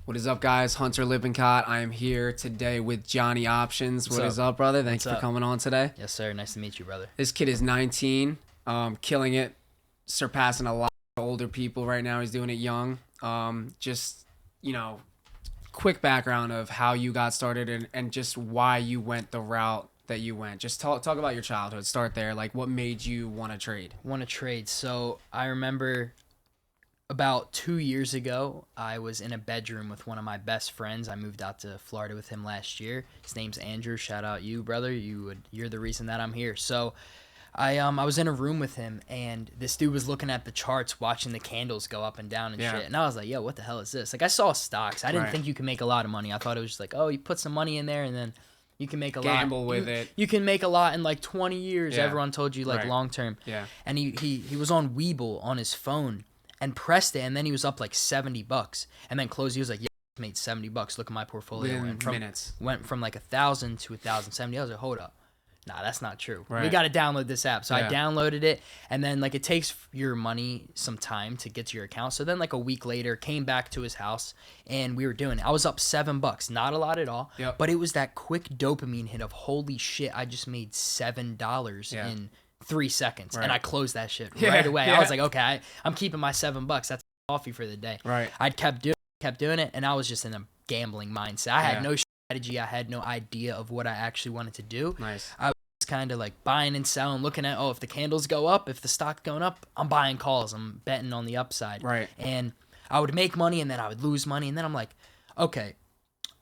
What is up, guys? Hunter Lippincott. I am here today with JonnyOptions. What is up, brother? Thanks for coming on today. Yes, sir. Nice to meet you, brother. This kid is 19, killing it, surpassing a lot of older people right now. He's doing it young. Quick background of how you got started and just why you went the route that you went. Just talk about your childhood. Start there. Like, what made you want to trade? So I remember about 2 years ago, I was in a bedroom with one of my best friends. I moved out to Florida with him last year. His name's Andrew. Shout out you, brother. You're the reason that I'm here. So I was in a room with him, and this dude was looking at the charts, watching the candles go up and down and shit. And I was like, yo, what the hell is this? Like, I saw stocks. I didn't think you could make a lot of money. I thought it was just like, oh, you put some money in there, and then you can make a lot. Gamble with it. You can make a lot in like 20 years. Yeah. Everyone told you like long term. Yeah. And he was on Webull on his phone and pressed it, and then he was up like $70, and then closed. He was like, yeah, I made $70. Look at my portfolio. Within minutes. Went from like 1,000 to 1,070. I was like, hold up. Nah, that's not true. Right. We got to download this app. So I downloaded it, and then like it takes your money some time to get to your account. So then like a week later, came back to his house, and we were doing it. I was up $7, not a lot at all, but it was that quick dopamine hit of holy shit, I just made $7 in 3 seconds, and I closed that shit right away. I was like, okay, I'm keeping my $7. That's coffee for the day. Right. I kept doing it, and I was just in a gambling mindset. I had no strategy. I had no idea of what I actually wanted to do. Nice. I was kind of like buying and selling, looking at, if the candles go up, if the stock's going up, I'm buying calls. I'm betting on the upside. Right. And I would make money, and then I would lose money, and then I'm like, okay,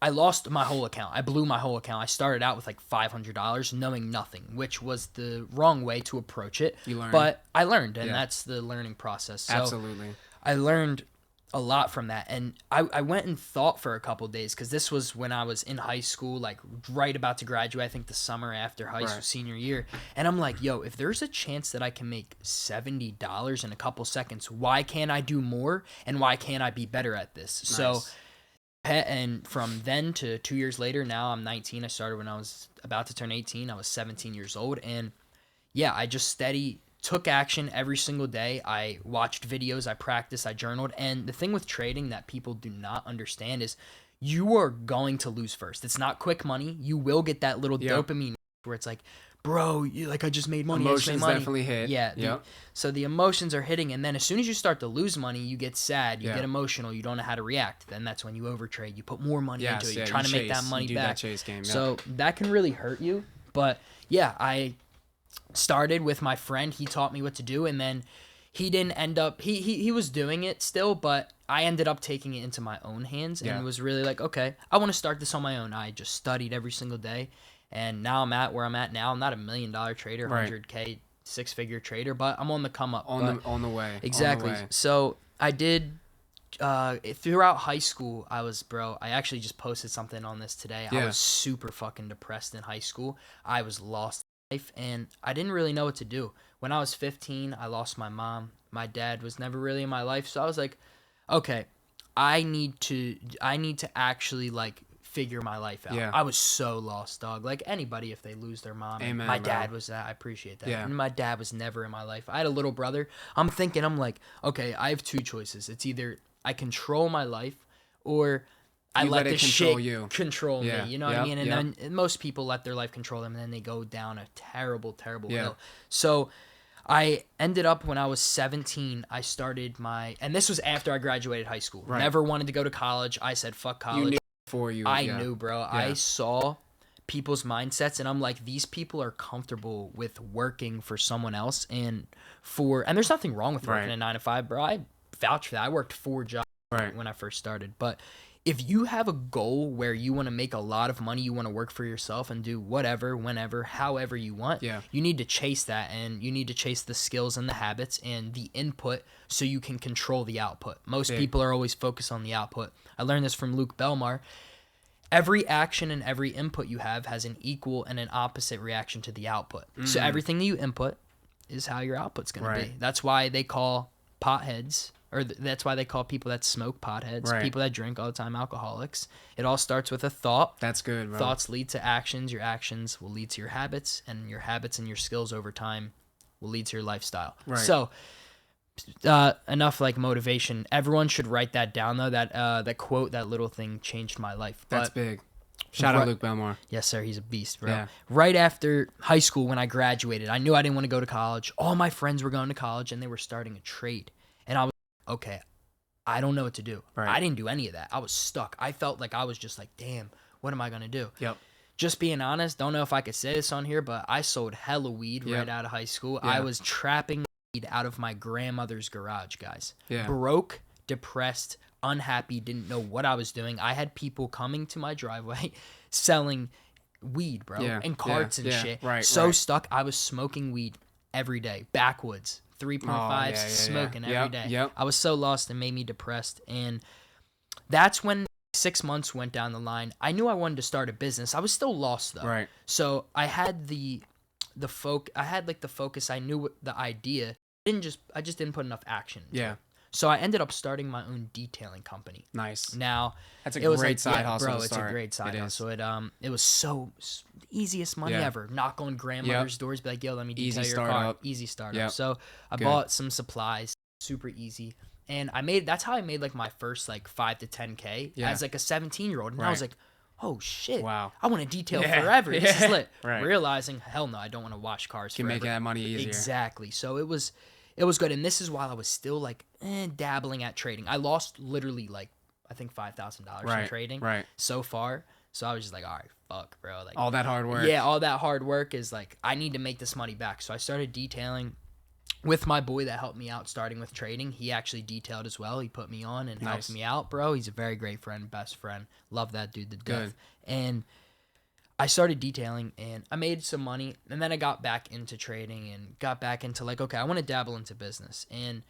I lost my whole account. I blew my whole account. I started out with like $500 knowing nothing, which was the wrong way to approach it. You learned. But I learned, and that's the learning process. So absolutely. I learned a lot from that, and I went and thought for a couple of days, because this was when I was in high school, like right about to graduate, I think the summer after high school, senior year. And I'm like, yo, if there's a chance that I can make $70 in a couple seconds, why can't I do more, and why can't I be better at this? Nice. So and from then to 2 years later, now I'm 19. I started when I was about to turn 18. I was 17 years old. And yeah, I just took action every single day. I watched videos, I practiced, I journaled. And the thing with trading that people do not understand is you are going to lose first. It's not quick money. You will get that little dopamine where it's like, bro, I just made money. Emotions definitely hit. Yeah. So the emotions are hitting, and then as soon as you start to lose money, you get sad, you get emotional, you don't know how to react. Then that's when you overtrade. You put more money into it. You're trying to make that money back. That chase game. So that can really hurt you. But yeah, I started with my friend. He taught me what to do, and then he didn't end up. He was doing it still, but I ended up taking it into my own hands, and was really like, okay, I want to start this on my own. I just studied every single day. And now I'm at where I'm at now. I'm not a $1 million trader, 100K, six-figure trader, but I'm on the come up. On the way. Exactly. On the way. So I did, throughout high school, I actually just posted something on this today. I was super fucking depressed in high school. I was lost in life, and I didn't really know what to do. When I was 15, I lost my mom. My dad was never really in my life. So I was like, okay, I need to actually like figure my life out. Yeah. I was so lost, dog. Like anybody, if they lose their mom. Amen, my dad was that. I appreciate that. And my dad was never in my life. I had a little brother. I'm like, okay, I have two choices. It's either I control my life, or I let this shit control me. You know what I mean? And then most people let their life control them, and then they go down a terrible, terrible hill. So I ended up, when I was 17, I started and this was after I graduated high school. Never wanted to go to college. I said, fuck college. I knew, bro. I saw people's mindsets, and I'm like, these people are comfortable with working for someone else, and there's nothing wrong with working a 9 to 5, bro. I vouch for that. I worked 4 jobs when I first started. But if you have a goal where you want to make a lot of money, you want to work for yourself and do whatever, whenever, however you want, you need to chase that, and you need to chase the skills and the habits and the input so you can control the output. Most people are always focused on the output. I learned this from Luke Belmar. Every action and every input you have has an equal and an opposite reaction to the output. So everything that you input is how your output's going to be. That's why they call potheads, or that's why they call people that smoke potheads, people that drink all the time alcoholics. It all starts with a thought. That's good, bro. Thoughts lead to actions. Your actions will lead to your habits, and your habits and your skills over time will lead to your lifestyle. So enough like motivation. Everyone should write that down though. That quote, that little thing changed my life. That's big. Shout out Luke Belmore. Yes, sir. He's a beast, bro. Yeah. Right after high school, when I graduated, I knew I didn't want to go to college. All my friends were going to college, and they were starting a trade. And I was okay. I don't know what to do. Right. I didn't do any of that. I was stuck. I felt like I was just like, damn, what am I gonna do? Yep. Just being honest, don't know if I could say this on here, but I sold hella weed right out of high school. Yeah. I was trapping weed out of my grandmother's garage, guys. Yeah. Broke, depressed, unhappy, didn't know what I was doing. I had people coming to my driveway selling weed, bro, and carts and shit. Right, stuck. I was smoking weed every day, backwoods, 3.5, smoking every day. Yep. I was so lost and made me depressed. And that's when 6 months went down the line. I knew I wanted to start a business. I was still lost though. Right. So I had the focus. I knew the idea. I just didn't put enough action into it. So I ended up starting my own detailing company. Nice. Now that's a great side hustle. Bro, it's a great side hustle. It was so the easiest money ever. Knock on grandmother's doors, be like, "Yo, let me detail your car." Easy startup. Yep. So I bought some supplies, super easy, and that's how I made like my first like 5 to 10K as like a 17-year-old, and I was like, "Oh shit! Wow, I want to detail forever. This is lit." Realizing, hell no, I don't want to wash cars forever. Can make that money easier. Exactly. So it was good, and this is while I was still like dabbling at trading. I lost literally like I think $5,000 in trading so far. So I was just like, all right, fuck, bro. Like all that hard work. Yeah, all that hard work is like I need to make this money back. So I started detailing with my boy that helped me out starting with trading. He actually detailed as well. He put me on and helped me out, bro. He's a very great friend, best friend. Love that dude to death. And I started detailing and I made some money, and then I got back into trading and got back into like, okay, I want to dabble into business. And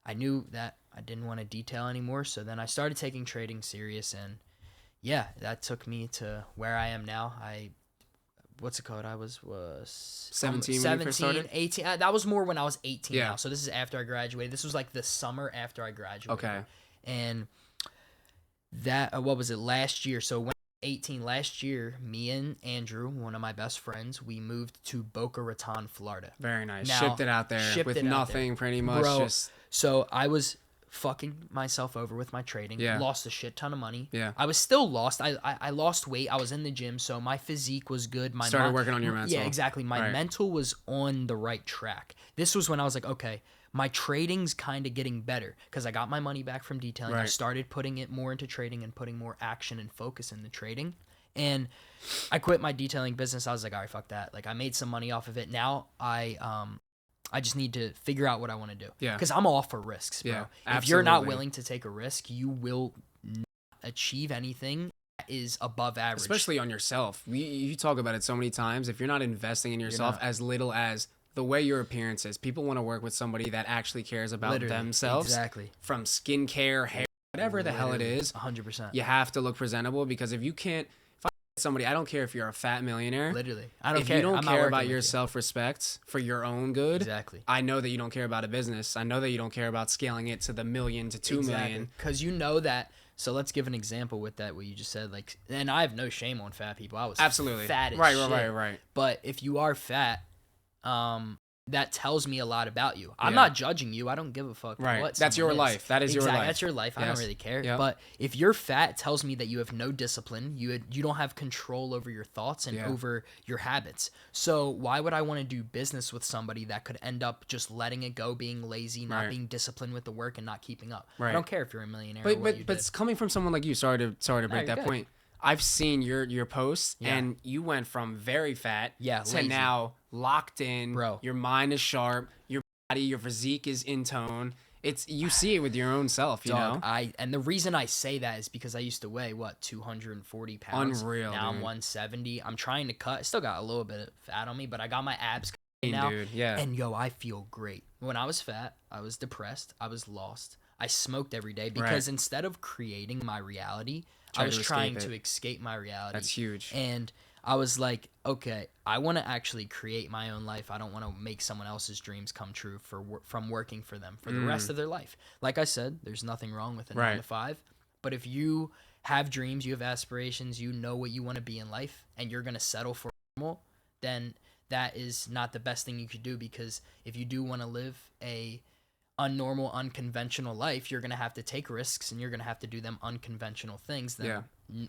I knew that I didn't want to detail anymore. So then I started taking trading serious, and yeah, that took me to where I am now. What's it called? I was 17 when you first started? 18. That was more when I was 18 now. So this is after I graduated. This was like the summer after I graduated. Okay. And that, what was it, last year? So when 18 last year, me and Andrew, one of my best friends, we moved to Boca Raton, Florida. Very nice. Shipped it out there with nothing, pretty much. Bro, so I was fucking myself over with my trading. Lost a shit ton of money. I was still lost. I lost weight. I was in the gym, so my physique was good. Started working on your mental. Yeah, exactly. My mental was on the right track. This was when I was like, okay, my trading's kind of getting better because I got my money back from detailing. I started putting it more into trading and putting more action and focus in the trading. And I quit my detailing business. I was like, all right, fuck that. Like, I made some money off of it. Now I just need to figure out what I want to do. Yeah. Because I'm all for risks, bro. If you're not willing to take a risk, you will not achieve anything that is above average. Especially on yourself. You talk about it so many times. If you're not investing in yourself as little as the way your appearance is, people want to work with somebody that actually cares about themselves. Exactly. From skincare, hair, whatever the hell it is. 100%. You have to look presentable, because if you can't... somebody, I don't care if you're a fat millionaire. Literally. I don't care. If you don't care about your self-respect for your own good, exactly. I know that you don't care about a business. I know that you don't care about scaling it to the $1 million to $2 million. Because you know that. So let's give an example with that, what you just said. Like, and I have no shame on fat people. I was absolutely fat as shit. Right. But if you are fat, that tells me a lot about you. I'm not judging you. I don't give a fuck. What that's your life. That is your life. That's your life. I don't really care. Yep. But if you're fat, it tells me that you have no discipline. You don't have control over your thoughts and over your habits. So why would I want to do business with somebody that could end up just letting it go, being lazy, not being disciplined with the work, and not keeping up? I don't care if you're a millionaire. But it's coming from someone like you. Sorry to break that point. I've seen your posts, and you went from very fat to lazy. Now locked in. Bro. Your mind is sharp. Your body, your physique is in tone. You see it with your own self, you know? And the reason I say that is because I used to weigh, 240 pounds? Unreal, Now dude. I'm 170. I'm trying to cut. I still got a little bit of fat on me, but I got my abs now. Dude, yeah. And, I feel great. When I was fat, I was depressed. I was lost. I smoked every day because instead of creating my reality, I was trying to escape my reality. That's huge. And I was like, okay, I want to actually create my own life. I don't want to make someone else's dreams come true from working for them for the rest of their life. Like I said, there's nothing wrong with a 9 to 5. But if you have dreams, you have aspirations, you know what you want to be in life, and you're going to settle for normal, then that is not the best thing you could do. Because if you do want to live a unnormal, unconventional life, you're going to have to take risks and you're going to have to do them unconventional things than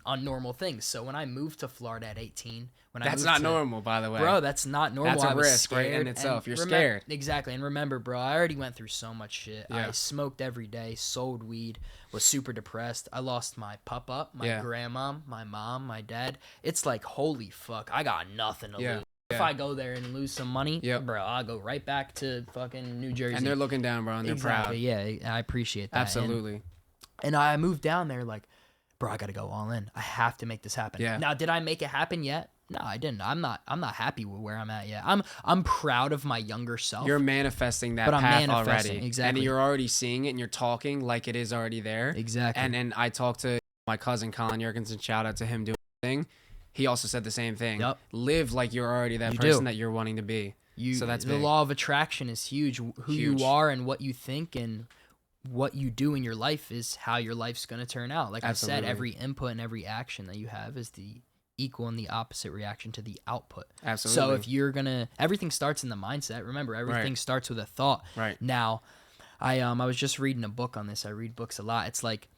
unnormal things. So when I moved to Florida at 18, that's not normal, by the way. Bro, that's not normal. That's a risk, right, in itself. You're scared. Exactly. And remember, bro, I already went through so much shit. I smoked every day, sold weed, was super depressed. I lost my pop-up, my grandma, my mom, my dad. It's like, holy fuck, I got nothing to lose. If I go there and lose some money, bro, I'll go right back to fucking New Jersey. And they're looking down, bro, and they're proud. Yeah, I appreciate that. Absolutely. And I moved down there like, bro, I got to go all in. I have to make this happen. Yeah. Now, did I make it happen yet? No, I didn't. I'm not happy with where I'm at yet. I'm proud of my younger self. You're manifesting that path already. Exactly. And you're already seeing it and you're talking like it is already there. Exactly. And I talked to my cousin, Colin Yerkinson, shout out to him doing the thing. He also said the same thing. Yep. Live like you're already that person that you're wanting to be. So that's the big. Law of attraction is huge. Who you are and what you think and what you do in your life is how your life's going to turn out. Like Absolutely. I said, every input and every action that you have is the equal and the opposite reaction to the output. Absolutely. So if you're going to, everything starts in the mindset. Remember, everything starts with a thought. Right. Now, I was just reading a book on this. I read books a lot. It's like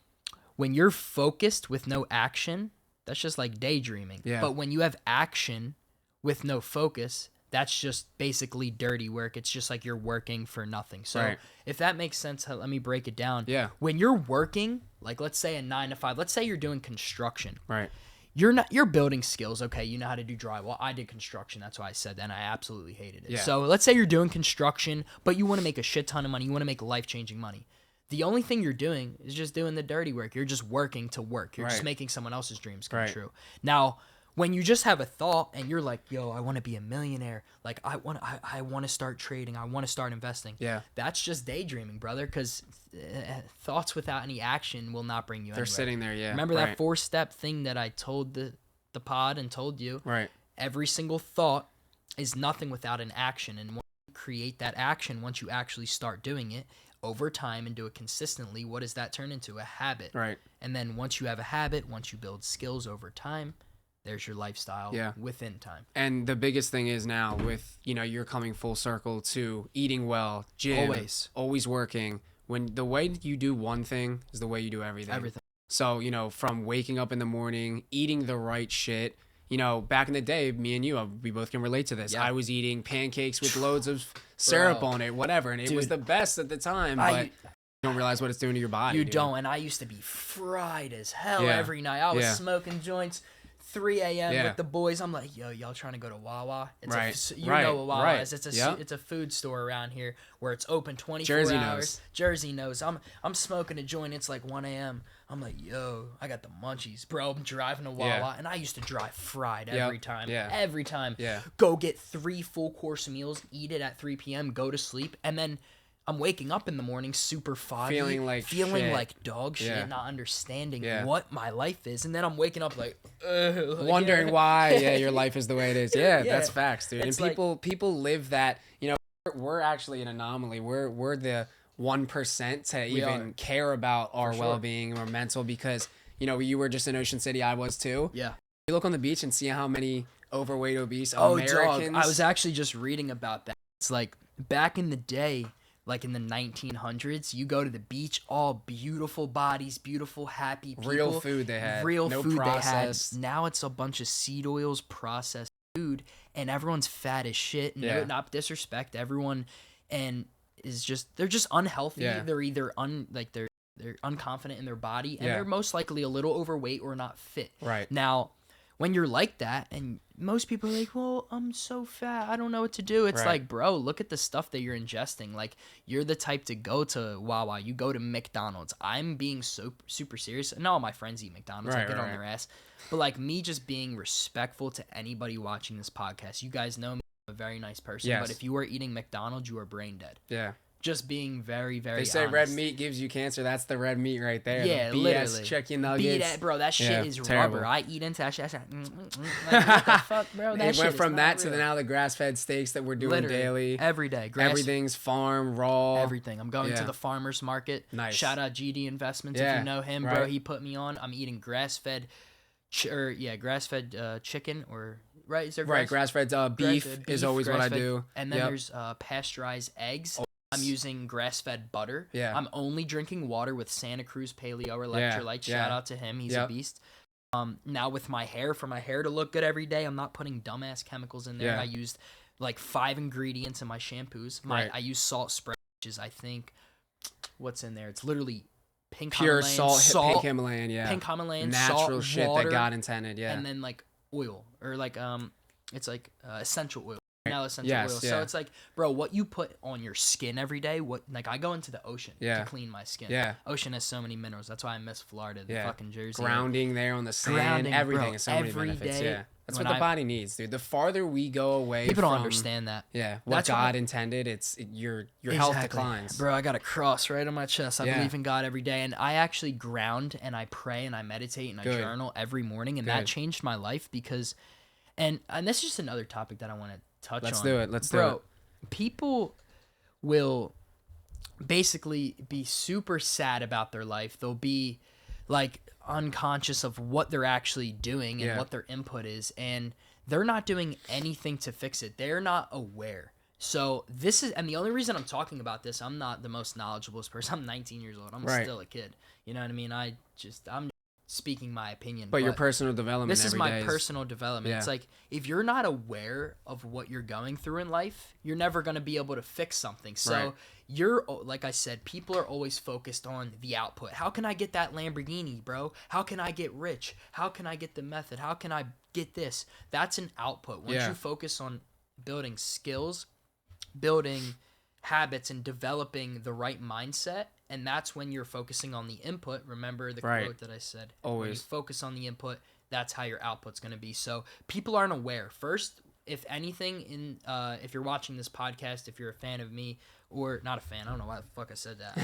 when you're focused with no action, that's just like daydreaming. Yeah. But when you have action with no focus, that's just basically dirty work. It's just like you're working for nothing. So if that makes sense, let me break it down. Yeah. When you're working, like let's say a 9 to 5, let's say you're doing construction. Right. You're building skills. Okay, you know how to do drywall. I did construction. That's why I said that, and I absolutely hated it. Yeah. So let's say you're doing construction, but you want to make a shit ton of money. You want to make life-changing money. The only thing you're doing is just doing the dirty work. You're just working to work. You're just making someone else's dreams come true. Now, when you just have a thought and you're like, yo, I want to be a millionaire. Like, I want to start trading. I want to start investing. Yeah. That's just daydreaming, brother, because thoughts without any action will not bring you anywhere. They're sitting there, yeah. Remember that 4-step thing that I told the pod and told you? Right. Every single thought is nothing without an action. And once you create that action, once you actually start doing it, over time and do it consistently, what does that turn into? A habit. Right. And then once you have a habit, once you build skills over time, there's your lifestyle within time. And the biggest thing is now with, you're coming full circle to eating well, gym, always working. When the way you do one thing is the way you do everything. So, from waking up in the morning, eating the right shit. Back in the day, me and you, we both can relate to this. Yeah. I was eating pancakes with loads of syrup on it, whatever, and it was the best at the time, but you don't realize what it's doing to your body. You don't, and I used to be fried as hell every night. I was smoking joints 3 a.m. with the boys. I'm like, yo, y'all trying to go to Wawa? It's know what Wawa is. It's a food store around here where it's open 24 hours. Jersey knows. I'm smoking a joint. It's like 1 a.m. I'm like, yo, I got the munchies, bro. I'm driving to Wawa, and I used to drive fried every time. Every time. Go get 3 full-course meals, eat it at 3 p.m., go to sleep, and then I'm waking up in the morning super foggy, feeling like dog shit, not understanding what my life is, and then I'm waking up like wondering why your life is the way it is. That's facts, dude. It's and people live that. We're actually an anomaly. We're the 1% to even care about our well-being or mental, because you were just in Ocean City, I was too. You look on the beach and see how many overweight, obese Americans. Dog. I was actually just reading about that. It's like back in the day, like in the 1900s, you go to the beach, all beautiful bodies, beautiful, happy people. Real food they had. No food processed. They had. Now it's a bunch of seed oils, processed food, and everyone's fat as shit. And not disrespect everyone, and they're just unhealthy. They're either they're unconfident in their body, and they're most likely a little overweight or not fit. Right. Now, when you're like that, and most people are like, well, I'm so fat, I don't know what to do. It's like, bro, look at the stuff that you're ingesting. Like, you're the type to go to Wawa, you go to McDonald's. I'm being so super serious. And all my friends eat McDonald's. I get on their ass. But like, me just being respectful to anybody watching this podcast. You guys know me, I'm a very nice person. But if you are eating McDonald's, you are brain dead. Yeah. Just being very, very They say honest. red meat gives you cancer. That's the red meat right there. Yeah, the BS literally. chicken nuggets. BS, bro, that shit is terrible. rubber. I eat into that shit. Like, what the fuck, bro? That it went from that to now the grass-fed steaks that we're doing daily. Every day. Everything's farm, raw. Everything. I'm going to the farmer's market. Nice. Shout out GD Investments if you know him, bro. He put me on. I'm eating grass-fed chicken or... Right, is there grass-fed beef is always what I do. And then there's pasteurized eggs. I'm using grass-fed butter. Yeah. I'm only drinking water with Santa Cruz Paleo or electrolytes. Shout out to him. He's a beast. Now with my hair, for my hair to look good every day, I'm not putting dumbass chemicals in there. I used like 5 ingredients in my shampoos. I use salt spray, which is, I think, what's in there? It's literally pink pure Himalayan, salt, pink Himalayan, pink Himalayan, natural salt, shit water, that God intended, and then like oil or like it's like essential oil. Now essential oil. So it's like, bro, what you put on your skin every day, like I go into the ocean to clean my skin. Yeah. Ocean has so many minerals. That's why I miss Florida, the fucking Jersey. Grounding there on the sand, everything. Bro, so many benefits. That's what the body needs, dude. The farther we go away people don't understand that. Yeah. What God intended, your health declines. Bro, I got a cross right on my chest. I believe in God every day. And I actually ground and I pray and I meditate and I journal every morning. And that changed my life because and this is just another topic that I want to touch on. Let's do it. Bro, people will basically be super sad about their life. They'll be like unconscious of what they're actually doing and what their input is, and they're not doing anything to fix it. They're not aware. So this is, and the only reason I'm talking about this, I'm not the most knowledgeable person. I'm 19 years old. I'm still a kid. You know what I mean? I'm speaking my opinion. But your personal development. This is my personal development. It's like, if you're not aware of what you're going through in life, you're never going to be able to fix something. So you're, like I said, people are always focused on the output. How can I get that Lamborghini, bro? How can I get rich? How can I get the method? How can I get this? That's an output. Once you focus on building skills, building habits, and developing the right mindset, and that's when you're focusing on the input. Remember the quote that I said. Always. When you focus on the input, that's how your output's going to be. So people aren't aware. First, if anything, if you're watching this podcast, if you're a fan of me, or not a fan, I don't know why the fuck I said that.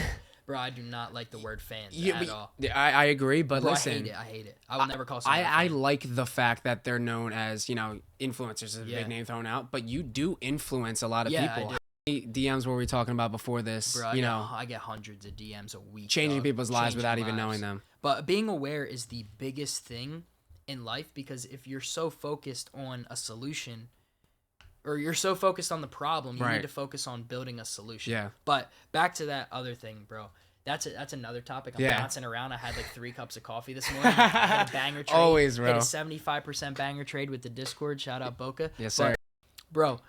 Bro, I do not like the word fans at all. I agree, but bro, listen. I hate it. I will never call someone I like the fact that they're known as, influencers is a big name thrown out, but you do influence a lot of people. DMs were we talking about before this? Bro, I get hundreds of DMs a week. Changing people's lives without even knowing them. But being aware is the biggest thing in life, because if you're so focused on a solution, or you're so focused on the problem, you need to focus on building a solution. Yeah. But back to that other thing, bro. That's another topic. I'm bouncing around. I had like 3 cups of coffee this morning. I had a banger trade. Always, bro. Hit a 75% banger trade with the Discord. Shout out Boca. Yes, sir. Bro,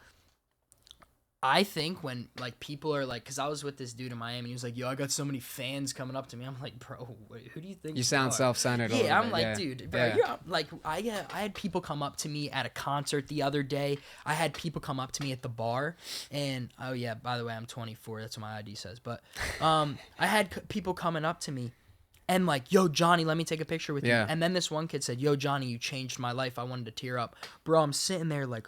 I think when like people are like, because I was with this dude in Miami, he was like, yo, I got so many fans coming up to me. I'm like, bro, who do you think you sound self-centered? Yeah, I'm like, dude, bro, you're like, I had people come up to me at a concert the other day. I had people come up to me at the bar, and oh yeah, by the way, I'm 24. That's what my ID says. But I had people coming up to me and like, yo, Johnny, let me take a picture with you. And then this one kid said, yo, Johnny, you changed my life. I wanted to tear up. Bro, I'm sitting there like,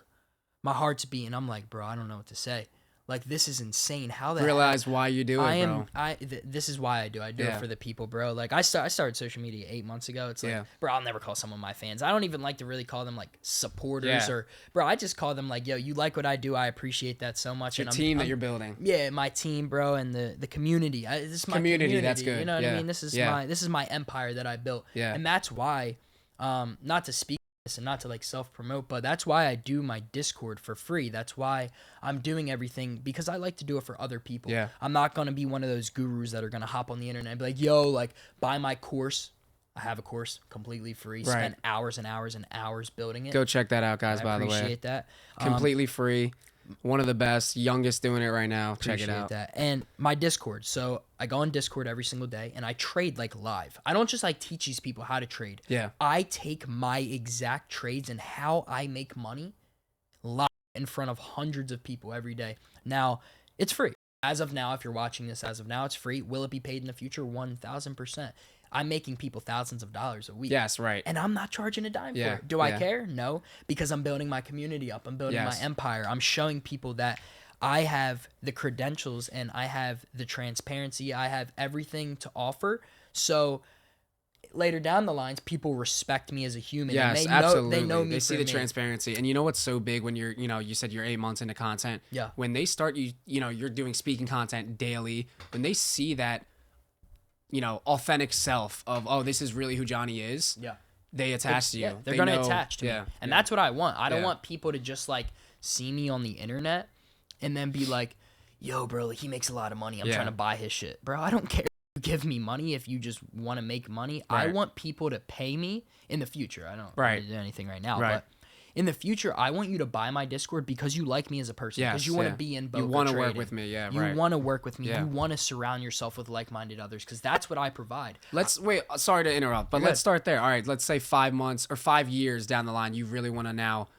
my heart's beating. I'm like, bro, I don't know what to say. Like, this is insane. How the realize why you do it, bro. This is why I do. I do it for the people, bro. Like, I started social media 8 months ago. It's like, bro, I'll never call someone my fans. I don't even like to really call them like supporters or, bro. I just call them like, yo, you like what I do. I appreciate that so much. It's your team that you're building. Yeah, my team, bro, and the community. This is my community. That's good. You know what I mean? This is my empire that I built. Yeah, and that's why, not to speak and not to like self-promote, but that's why I do my Discord for free. That's why I'm doing everything, because I like to do it for other people. Yeah, I'm not gonna be one of those gurus that are gonna hop on the internet and be like, yo, like, buy my course. I have a course completely free. Spend hours and hours and hours building it. Go check that out, guys. By the way, appreciate that. Completely free. One of the best, youngest doing it right now. Check it out. That. And my Discord. So I go on Discord every single day and I trade like live. I don't just like teach these people how to trade. Yeah. I take my exact trades and how I make money live in front of hundreds of people every day. Now, it's free. As of now, if you're watching this, as of now, it's free. Will it be paid in the future? 1,000%. I'm making people thousands of dollars a week. Yes, right. And I'm not charging a dime for it. Do I care? No, because I'm building my community up. I'm building my empire. I'm showing people that I have the credentials and I have the transparency. I have everything to offer. So later down the lines, people respect me as a human. Yes, and absolutely. They know me. They see the transparency. And you know what's so big when you're, you said you're 8 months into content. Yeah. When they start, you're doing speaking content daily. When they see that, authentic self of, oh, this is really who Johnny is. Yeah. They attach to you. They're going to attach to me. And that's what I want. I don't want people to just like see me on the internet and then be like, yo, bro, like, he makes a lot of money. I'm trying to buy his shit. Bro, I don't care if you give me money if you just want to make money. Right. I want people to pay me in the future. I don't want to do anything right now, but in the future, I want you to buy my Discord because you like me as a person. Because you want to be in both. You want to work with me, You want to work with me. You want to surround yourself with like-minded others because that's what I provide. Wait, sorry to interrupt, but let's start there. All right, let's say 5 months or 5 years down the line, you really want to now,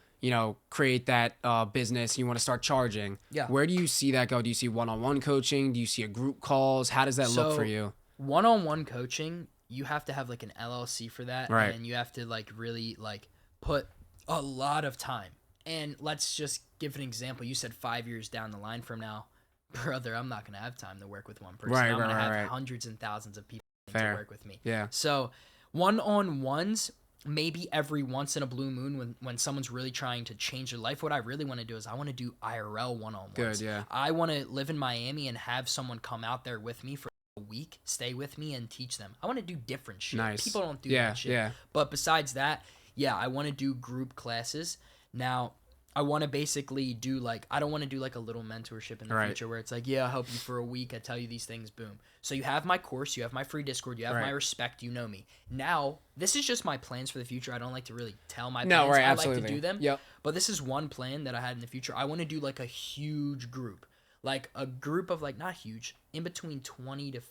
create that business. You want to start charging. Yeah. Where do you see that go? Do you see one-on-one coaching? Do you see a group calls? How does that look for you? One-on-one coaching, you have to have like an LLC for that. Right. And you have to like really like put a lot of time. And let's just give an example. You said 5 years down the line from now, brother, I'm not going to have time to work with one person. I'm going to have hundreds and thousands of people to work with me. Yeah. So one-on-ones, maybe every once in a blue moon when someone's really trying to change their life. What I really want to do is I want to do IRL one-on-ones. Good, yeah. I want to live in Miami and have someone come out there with me for a week, stay with me and teach them. I want to do different shit. Nice. People don't do that shit. Yeah. But besides that, yeah, I want to do group classes. Now, I want to basically do like, I don't want to do like a little mentorship in the future where it's like, yeah, I'll help you for a week. I tell you these things, boom. So you have my course, you have my free Discord, you have my respect, you know me. Now, this is just my plans for the future. I don't like to really tell my plans. I like to do them. Yep. But this is one plan that I had in the future. I want to do like a huge group. Like a group of like, not huge, in between 20 to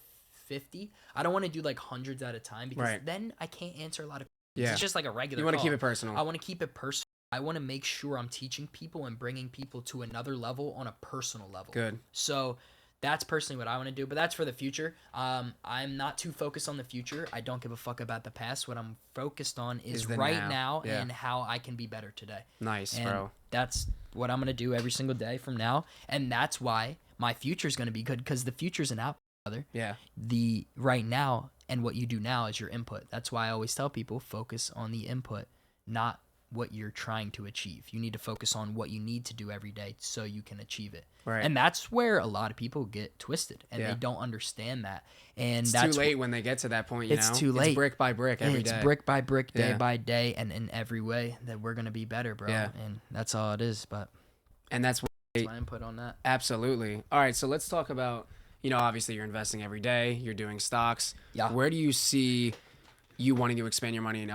50. I don't want to do like hundreds at a time because then I can't answer a lot of questions. Yeah. It's just like a regular You want to keep it personal. I want to keep it personal. I want to make sure I'm teaching people and bringing people to another level on a personal level. Good. So that's personally what I want to do, but that's for the future. I'm not too focused on the future. I don't give a fuck about the past. What I'm focused on is right now and how I can be better today. Nice, and bro. That's what I'm going to do every single day from now, and that's why my future is going to be good because the future's an output. Yeah. The right now and what you do now is your input. That's why I always tell people focus on the input, not what you're trying to achieve. You need to focus on what you need to do every day so you can achieve it. Right. And that's where a lot of people get twisted and they don't understand that. And it's that's too late when they get to that point, you know? It's too late. It's brick by brick every day. It's brick by brick, day by day, and in every way that we're going to be better, bro. Yeah. And that's all it is. And that's my input on that. Absolutely. All right, so let's talk about, obviously you're investing every day. You're doing stocks. Yeah. Where do you see you wanting to expand your money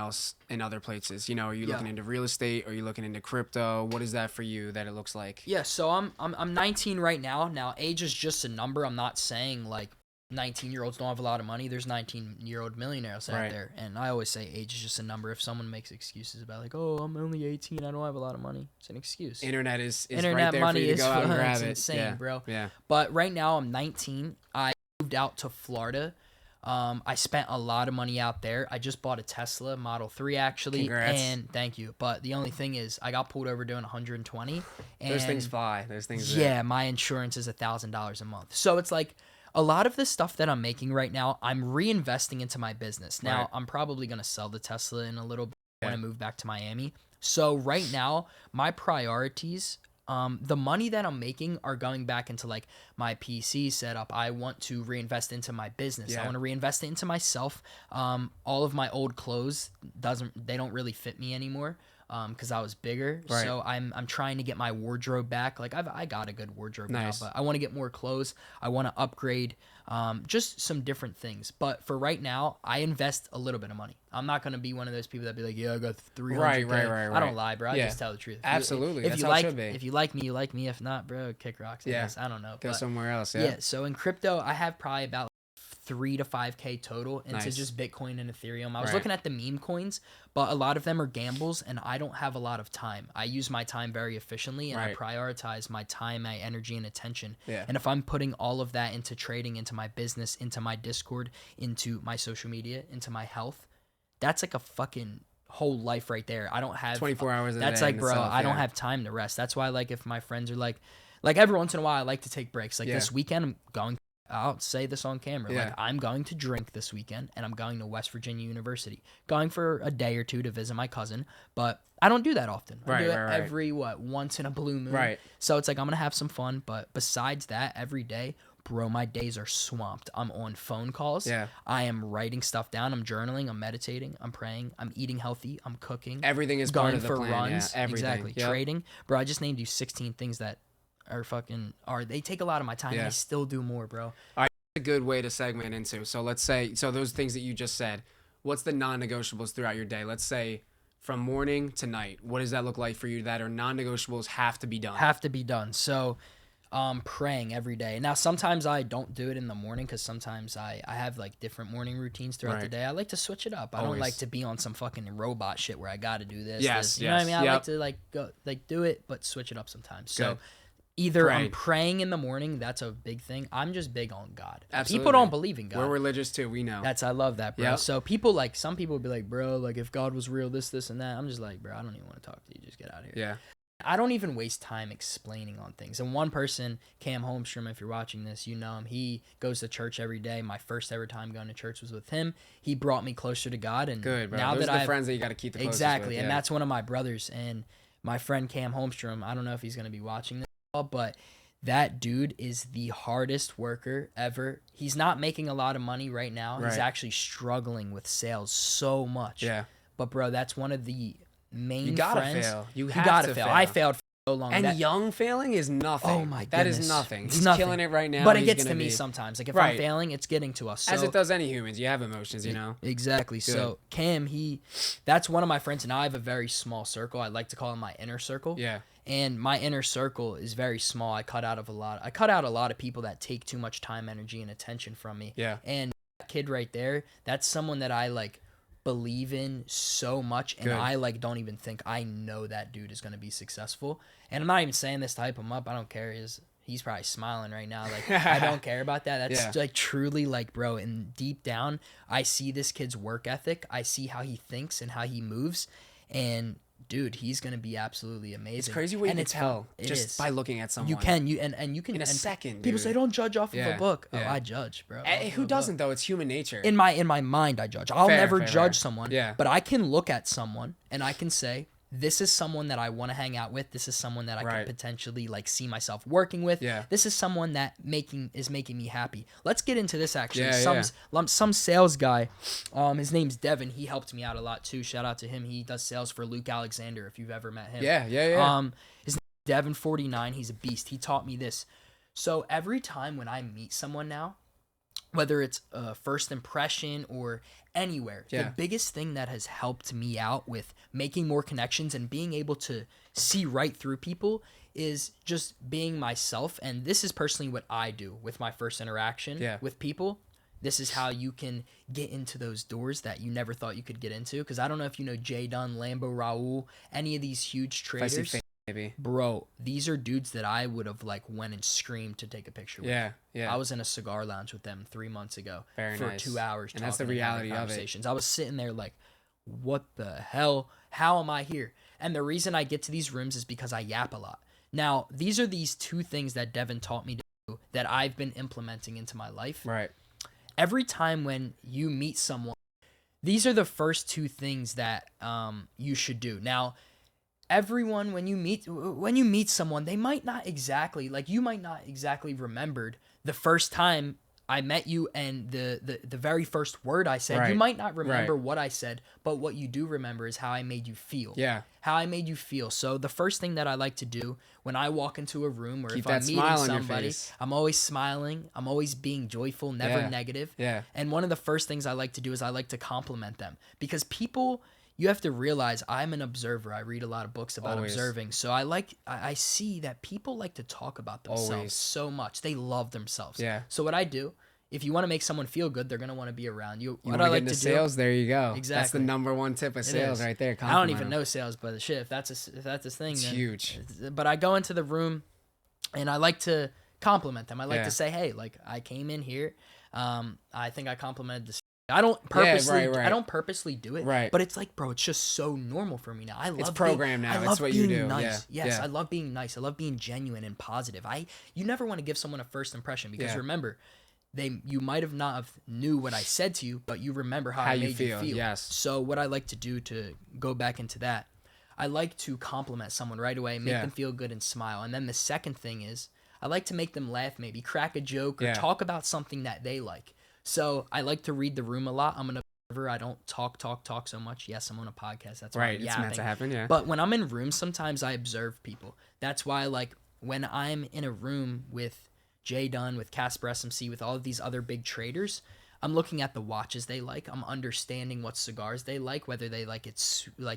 in other places? Are you looking into real estate? Are you looking into crypto? What is that for you that it looks like? Yeah, so I'm 19 right now. Now, age is just a number. I'm not saying like 19-year-olds don't have a lot of money. There's 19-year-old millionaires out there. And I always say age is just a number. If someone makes excuses about like, oh, I'm only 18, I don't have a lot of money, it's an excuse. Internet is right there for you to go out and grab it. It's insane, bro. Yeah. But right now I'm 19. I moved out to Florida. I spent a lot of money out there. I just bought a Tesla Model 3 actually. Congrats. And thank you. But the only thing is I got pulled over doing 120. And those things fly. Those things. Yeah, my insurance is $1,000 a month. So it's like a lot of the stuff that I'm making right now, I'm reinvesting into my business. Now, I'm probably going to sell the Tesla in a little bit when I move back to Miami. So right now, my priorities, the money that I'm making are going back into like my PC setup. I want to reinvest into my business. I want to reinvest into myself. All of my old clothes they don't really fit me anymore. Because I was bigger, so I'm trying to get my wardrobe back. Like I got a good wardrobe now, but I want to get more clothes. I want to upgrade, just some different things. But for right now, I invest a little bit of money. I'm not gonna be one of those people that be like, yeah, I got 300. Right. I don't lie, bro. I just tell the truth. Absolutely. If you like, if you like me, you like me. If not, bro, kick rocks. I don't know. Go somewhere else. Yeah. So in crypto, I have probably about 3 to 5K total into just Bitcoin and Ethereum. I was looking at the meme coins, but a lot of them are gambles and I don't have a lot of time. I use my time very efficiently and I prioritize my time, my energy and attention. Yeah. And if I'm putting all of that into trading, into my business, into my Discord, into my social media, into my health, that's like a fucking whole life right there. I don't have 24 hours a day. That's like, bro, I don't have time to rest. That's why like if my friends are like every once in a while I like to take breaks. Like this weekend I'm going, I'll say this on camera. Like I'm going to drink this weekend and I'm going to West Virginia University. Going for a day or two to visit my cousin, but I don't do that often. I do it every once in a blue moon. Right. So it's like I'm gonna have some fun, but besides that, every day, bro, my days are swamped. I'm on phone calls. Yeah. I am writing stuff down. I'm journaling. I'm meditating. I'm praying. I'm eating healthy. I'm cooking. Everything is part of the plan. Runs. Yeah, everything. Exactly. Yep. Trading. Bro, I just named you 16 things that they take a lot of my time, and I still do more, bro. All right, that's a good way to segment into. So let's say, those things that you just said, what's the non-negotiables throughout your day? Let's say from morning to night, what does that look like for you that are non-negotiables, have to be done? So praying every day. Now, sometimes I don't do it in the morning because sometimes I have like different morning routines throughout the day. I like to switch it up. I don't like to be on some fucking robot shit where I got to do this. You know what I mean? I like to go do it, but switch it up sometimes. Good. So either I'm praying in the morning. That's a big thing. I'm just big on God. Absolutely. People don't believe in God. We're religious too. We know. I love that, bro. Yep. So some people would be like, bro, like if God was real, this, and that. I'm just like, bro, I don't even want to talk to you. Just get out of here. Yeah. I don't even waste time explaining on things. And one person, Cam Holmstrom, if you're watching this, you know him. He goes to church every day. My first ever time going to church was with him. He brought me closer to God. And good, bro. Those are the friends that you got to keep the closest exactly. with, And that's one of my brothers. And my friend Cam Holmstrom, I don't know if he's going to be watching this, but that dude is the hardest worker ever. He's not making a lot of money right now. He's actually struggling with sales so much. Yeah. But, bro, that's one of the main you gotta friends. Fail. You gotta fail. I failed for so long. And young failing is nothing. Oh my goodness. That is nothing. He's killing it right now. But it gets to me sometimes. Like if I'm failing, it's getting to us. So, as it does any humans. You have emotions, you know? Exactly. Good. So Cam, that's one of my friends, and I have a very small circle. I like to call him my inner circle. Yeah. And my inner circle is very small. I cut out a lot of people that take too much time, energy, and attention from me. Yeah. And that kid right there, that's someone that I like believe in so much, and I like don't even think I know that dude is gonna be successful. And I'm not even saying this to hype him up. I don't care. He's probably smiling right now. Like I don't care about that. That's like truly like, bro. And deep down, I see this kid's work ethic. I see how he thinks and how he moves, and dude, he's gonna be absolutely amazing. It's crazy what you can tell just by looking at someone. You can in a second. People say don't judge off of a book. Oh, I judge, bro. Who doesn't though? It's human nature. In my mind, I judge. I'll never judge someone. Yeah. But I can look at someone and I can say, this is someone that I want to hang out with. This is someone that I can potentially like see myself working with. Yeah. This is someone that is making me happy. Let's get into this actually. Some sales guy, his name's Devin. He helped me out a lot too. Shout out to him. He does sales for Luke Alexander if you've ever met him. Yeah. His name's Devin 49. He's a beast. He taught me this. So every time when I meet someone now, whether it's a first impression or anywhere, the biggest thing that has helped me out with making more connections and being able to see right through people is just being myself. And this is personally what I do with my first interaction with people. This is how you can get into those doors that you never thought you could get into. Because I don't know if you know Jay Dunn, Lambo Raul, any of these huge traders. Maybe. Bro, these are dudes that I would have like went and screamed to take a picture with. Yeah. I was in a cigar lounge with them 3 months ago for 2 hours. And that's the reality of it. I was sitting there like, what the hell? How am I here? And the reason I get to these rooms is because I yap a lot. Now, these are these two things that Devin taught me to do that I've been implementing into my life. Right. Every time when you meet someone, these are the first two things that you should do. Now, everyone, when you meet someone, they might not exactly, like you might not exactly remembered the first time I met you and the very first word I said. You might not remember what I said, but what you do remember is how I made you feel. Yeah. How I made you feel. So the first thing that I like to do when I walk into a room or if I'm meeting somebody, I'm always smiling. I'm always being joyful, never negative. Yeah. And one of the first things I like to do is I like to compliment them, because people, you have to realize I'm an observer. I read a lot of books about observing. So I see that people like to talk about themselves so much. They love themselves. Yeah. So what I do, if you want to make someone feel good, they're going to want to be around you. What I like to do, sales, there you go. Exactly. That's the number one tip of sales right there. I don't even know sales, but shit, if that's a thing, it's huge. But I go into the room and I like to compliment them. I like to say, hey, like I came in here. I think I complimented this. I don't purposely do it, but it's like, bro, it's just so normal for me now. It's programmed now. It's what you do. Nice. Yes, I love being nice. I love being genuine and positive. You never want to give someone a first impression because remember, you might have not have knew what I said to you, but you remember how I made you feel. Yes. So what I like to do to go back into that, I like to compliment someone right away, make them feel good and smile. And then the second thing is I like to make them laugh, maybe crack a joke or talk about something that they like. So I like to read the room a lot. I'm an observer. I don't talk so much. Yes, I'm on a podcast. That's why I'm yapping. It's meant to happen, yeah. But when I'm in rooms, sometimes I observe people. That's why, like, when I'm in a room with Jay Dunn, with Casper SMC, with all of these other big traders, I'm looking at the watches they like. I'm understanding what cigars they like, whether they like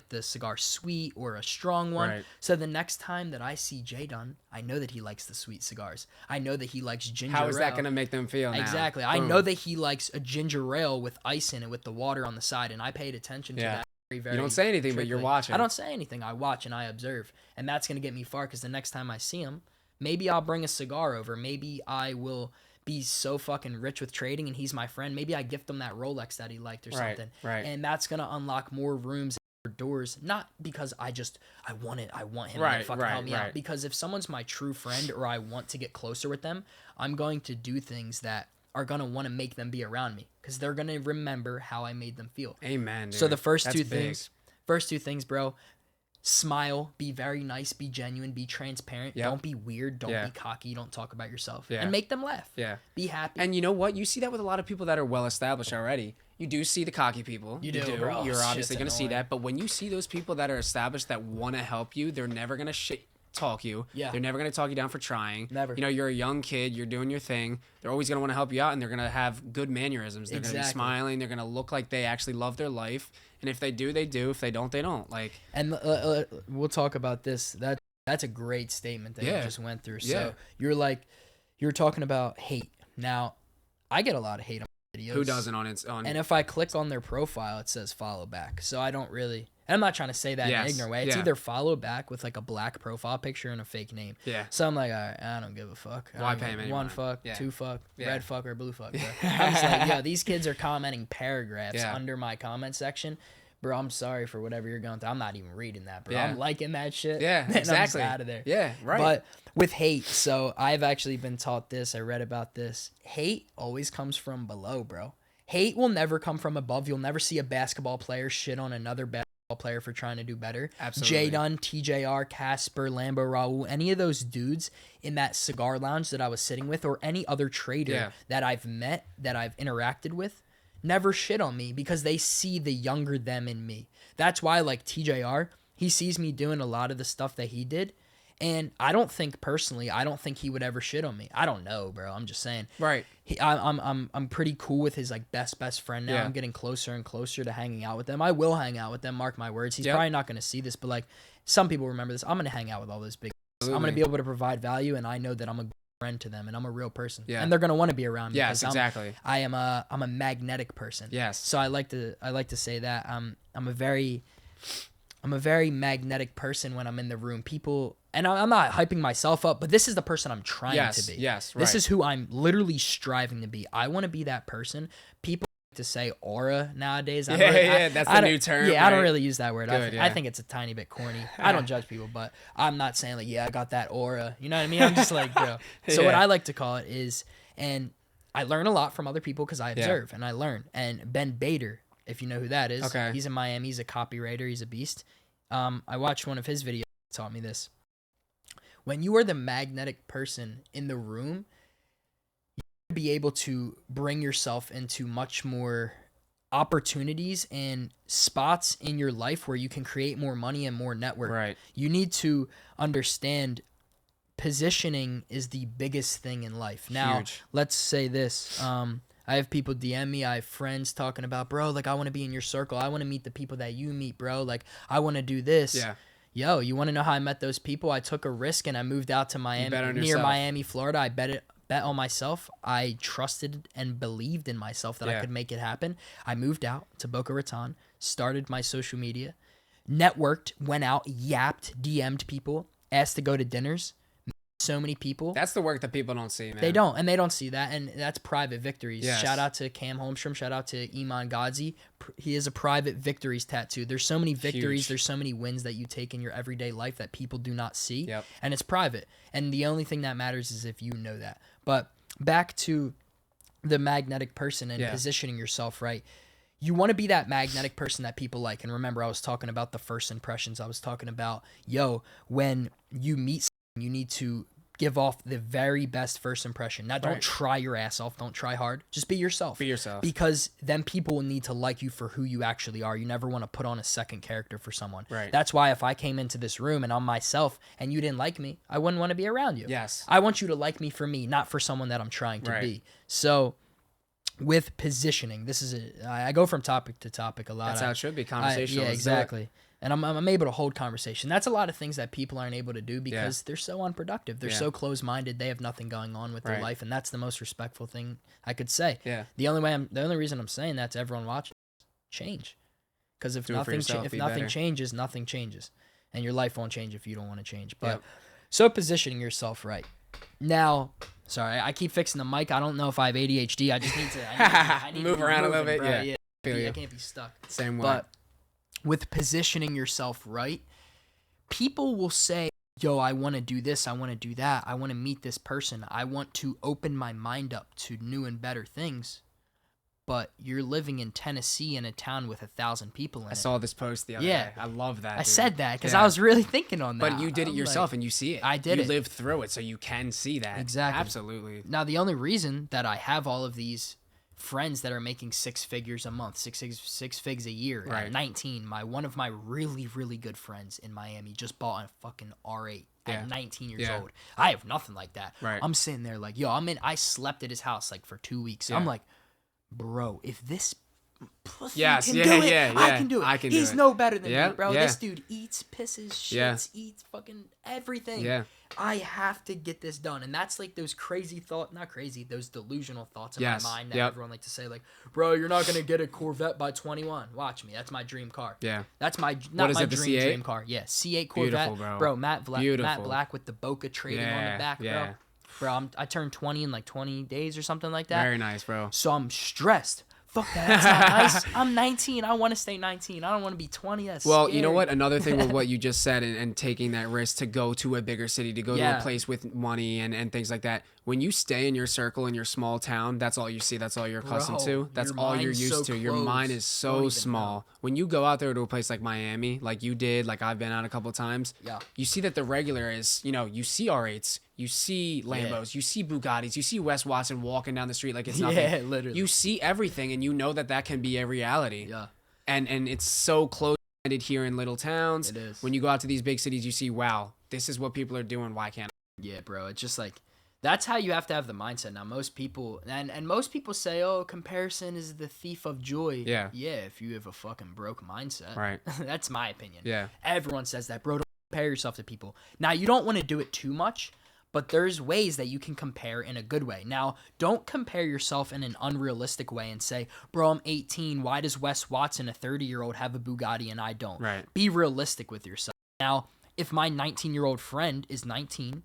the cigar sweet or a strong one. Right. So the next time that I see Jay Dunn, I know that he likes the sweet cigars. I know that he likes ginger ale. How is that going to make them feel now? Exactly. Boom. I know that he likes a ginger ale with ice in it with the water on the side, and I paid attention to that. Very you don't say anything, strictly. But you're watching. I don't say anything. I watch and I observe. And that's going to get me far, because the next time I see him, maybe I'll bring a cigar over. Maybe I will be so fucking rich with trading and he's my friend. Maybe I gift him that Rolex that he liked or something. Right. And that's going to unlock more rooms and doors. Not because I want it. I want him to fucking help me out. Because if someone's my true friend or I want to get closer with them, I'm going to do things that are going to want to make them be around me, because they're going to remember how I made them feel. Amen, dude. So the first two things, bro, smile, be very nice, be genuine, be transparent. Don't be weird, don't be cocky, don't talk about yourself. And make them laugh. Be happy. And you know what? You see that with a lot of people that are well established already. You do see the cocky people. You do. Bro. You're obviously going to see that. But when you see those people that are established that want to help you, they're never going to talk you. They're never going to talk you down for trying. Never. You know, you're a young kid, you're doing your thing. They're always going to want to help you out, and they're going to have good mannerisms. They're going to be smiling. They're going to look like they actually love their life. And if they do, they do. If they don't, they don't. Like, and we'll talk about this. That's a great statement that you just went through. So you're talking about hate. Now, I get a lot of hate on videos. Who doesn't on its own? And if I click on their profile, it says follow back. So I don't really. And I'm not trying to say that in an ignorant way. It's either follow back with like a black profile picture and a fake name. So I'm like, all right, I don't give a fuck. Why pay me? One fuck, two fuck, red fuck, or blue fuck. Bro. I'm just like, yo, these kids are commenting paragraphs under my comment section. Bro, I'm sorry for whatever you're going through. I'm not even reading that, bro. I'm liking that shit. Yeah, and exactly. I'm just out of there. Yeah, right. But with hate, so I've actually been taught this. I read about this. Hate always comes from below, bro. Hate will never come from above. You'll never see a basketball player shit on another basketball player for trying to do better. Absolutely. Jay Dunn, TJR, Casper, Lambo, Raul, any of those dudes in that cigar lounge that I was sitting with, or any other trader that I've met, that I've interacted with, never shit on me, because they see the younger them in me. That's why, like TJR, he sees me doing a lot of the stuff that he did, and I don't think he would ever shit on me. I don't know, bro. I'm just saying. Right. I'm pretty cool with his like best friend now. I'm getting closer and closer to hanging out with them. I will hang out with them. Mark my words. He's probably not going to see this, but like some people remember this. I'm going to hang out with all those big. Absolutely. I'm going to be able to provide value, and I know that I'm a friend to them, and I'm a real person. And they're going to want to be around me. Yes, exactly. I'm a magnetic person. Yes. So I like to say that I'm a very magnetic person when I'm in the room. People, and I'm not hyping myself up, but this is the person I'm trying to be. Yes, right. This is who I'm literally striving to be. I want to be that person. People like to say aura nowadays. That's the new term. Yeah, right? I don't really use that word. Good, I think it's a tiny bit corny. I don't judge people, but I'm not saying like, I got that aura. You know what I mean? I'm just like, bro. So what I like to call it is, and I learn a lot from other people because I observe and I learn. And Ben Bader, if you know who that is, he's in Miami. He's a copywriter. He's a beast. I watched one of his videos that taught me this. When you are the magnetic person in the room, you will be able to bring yourself into much more opportunities and spots in your life where you can create more money and more network. Right. You need to understand positioning is the biggest thing in life. Now, let's say this. I have people DM me. I have friends talking about, bro, like, I want to be in your circle. I want to meet the people that you meet, bro. Like, I want to do this. Yeah. Yo, you want to know how I met those people? I took a risk and I moved out to Miami, near Miami, Florida. I bet on myself. I trusted and believed in myself that I could make it happen. I moved out to Boca Raton, started my social media, networked, went out, yapped, DM'd people, asked to go to dinners. So many people. That's the work that people don't see, man. They don't see that, and that's private victories. Yes. Shout out to Cam Holmstrom. Shout out to Iman Ghazi. He is a private victories tattoo. There's so many victories. There's so many wins that you take in your everyday life that people do not see, and it's private. And the only thing that matters is if you know that. But back to the magnetic person and positioning yourself right. You want to be that magnetic person that people like. And remember, I was talking about the first impressions. I was talking about, when you meet someone, you need to give off the very best first impression. Now, don't try your ass off. Don't try hard. Just be yourself. Be yourself. Because then people will need to like you for who you actually are. You never want to put on a second character for someone. Right. That's why if I came into this room and I'm myself and you didn't like me, I wouldn't want to be around you. Yes. I want you to like me for me, not for someone that I'm trying to be. So with positioning, I go from topic to topic a lot. That's how it should be. Conversational. Yeah, exactly. And I'm able to hold conversation. That's a lot of things that people aren't able to do because they're so unproductive. They're so closed-minded. They have nothing going on with their life, and that's the most respectful thing I could say. Yeah. The only reason I'm saying that to everyone watching, change. Because if nothing changes, nothing changes, and your life won't change if you don't want to change. But so positioning yourself right. Now, sorry, I keep fixing the mic. I don't know if I have ADHD. I just need to I need move around a little bit. Bro. Yeah. I can't be stuck. Same way. But with positioning yourself right, people will say, yo, I want to do this, I want to do that, I want to meet this person, I want to open my mind up to new and better things. But you're living in Tennessee in a town with 1,000 people in it. I saw this post the other day. I love that. I said that because I was really thinking on that. But you did it yourself and you see it. I did it. You lived through it, so you can see that. Exactly. Absolutely. Now, the only reason that I have all of these friends that are making 6 figures a month, six figs a year at 19. One of my really, really good friends in Miami just bought a fucking R8 at 19 years old. I have nothing like that. Right. I'm sitting there like, yo, I slept at his house like for 2 weeks. I'm like, bro, if this pussy can do it, I can do it. He's no better than me, bro. This dude eats, pisses, shits, eats fucking everything. Yeah. I have to get this done. And that's like those those delusional thoughts in my mind that everyone like to say, like, bro, you're not going to get a Corvette by 21. Watch me. That's my dream car. Yeah. That's my, not my dream car. Yeah. C8 Corvette. Beautiful, bro. Matt Black with the Boca trading on the back, bro. Bro, I turned 20 in like 20 days or something like that. Very nice, bro. So I'm stressed. Fuck that. That's not nice. I'm 19. I want to stay 19. I don't want to be 20. That's scary. You know what? Another thing with what you just said and taking that risk to go to a bigger city, to go to a place with money and things like that. When you stay in your circle, in your small town, that's all you see. That's all you're accustomed to. That's all you're used to. Your mind is so small. When you go out there to a place like Miami, like you did, like I've been out a couple of times, you see that the regular is, you see R8s, you see Lambos, you see Bugattis, you see Wes Watson walking down the street like it's nothing. Yeah, literally. You see everything, and you know that can be a reality. Yeah. And it's so close-ended here in little towns. It is. When you go out to these big cities, you see, wow, this is what people are doing. Why can't I? Yeah, bro. It's just like, that's how you have to have the mindset. Now, most people, and most people say, oh, comparison is the thief of joy. Yeah. Yeah, if you have a fucking broke mindset. Right. That's my opinion. Yeah. Everyone says that, bro. Don't compare yourself to people. Now, you don't want to do it too much, but there's ways that you can compare in a good way. Now, don't compare yourself in an unrealistic way and say, bro, I'm 18. Why does Wes Watson, a 30-year-old, have a Bugatti and I don't? Right. Be realistic with yourself. Now, if my 19-year-old friend is 19,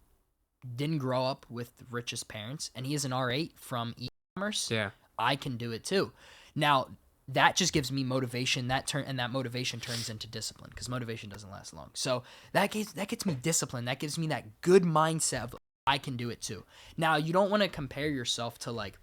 didn't grow up with the richest parents, and he has an R8 from e-commerce, I can do it too. Now, that just gives me motivation. That motivation turns into discipline, because motivation doesn't last long. So that gets me discipline. That gives me that good mindset of I can do it too. Now, you don't want to compare yourself to like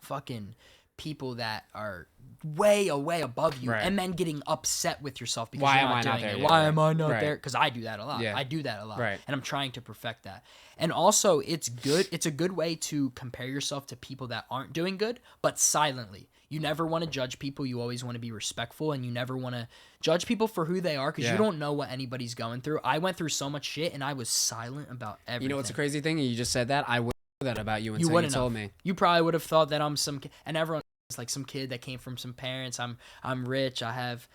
fucking people that are way above you, and then getting upset with yourself because you're not doing it. Why am I not there? Because I do that a lot. Yeah. I do that a lot, Right. and I'm trying to perfect that. And also, it's a good way to compare yourself to people that aren't doing good, but silently. You never want to judge people. You always want to be respectful, and you never want to judge people for who they are, because you don't know what anybody's going through. I went through so much shit, and I was silent about everything. You know what's a crazy thing? You just said that. I wouldn't know that about you until you told me. You probably would have thought that I'm some, and everyone is like some kid that came from some parents. I'm rich. I have,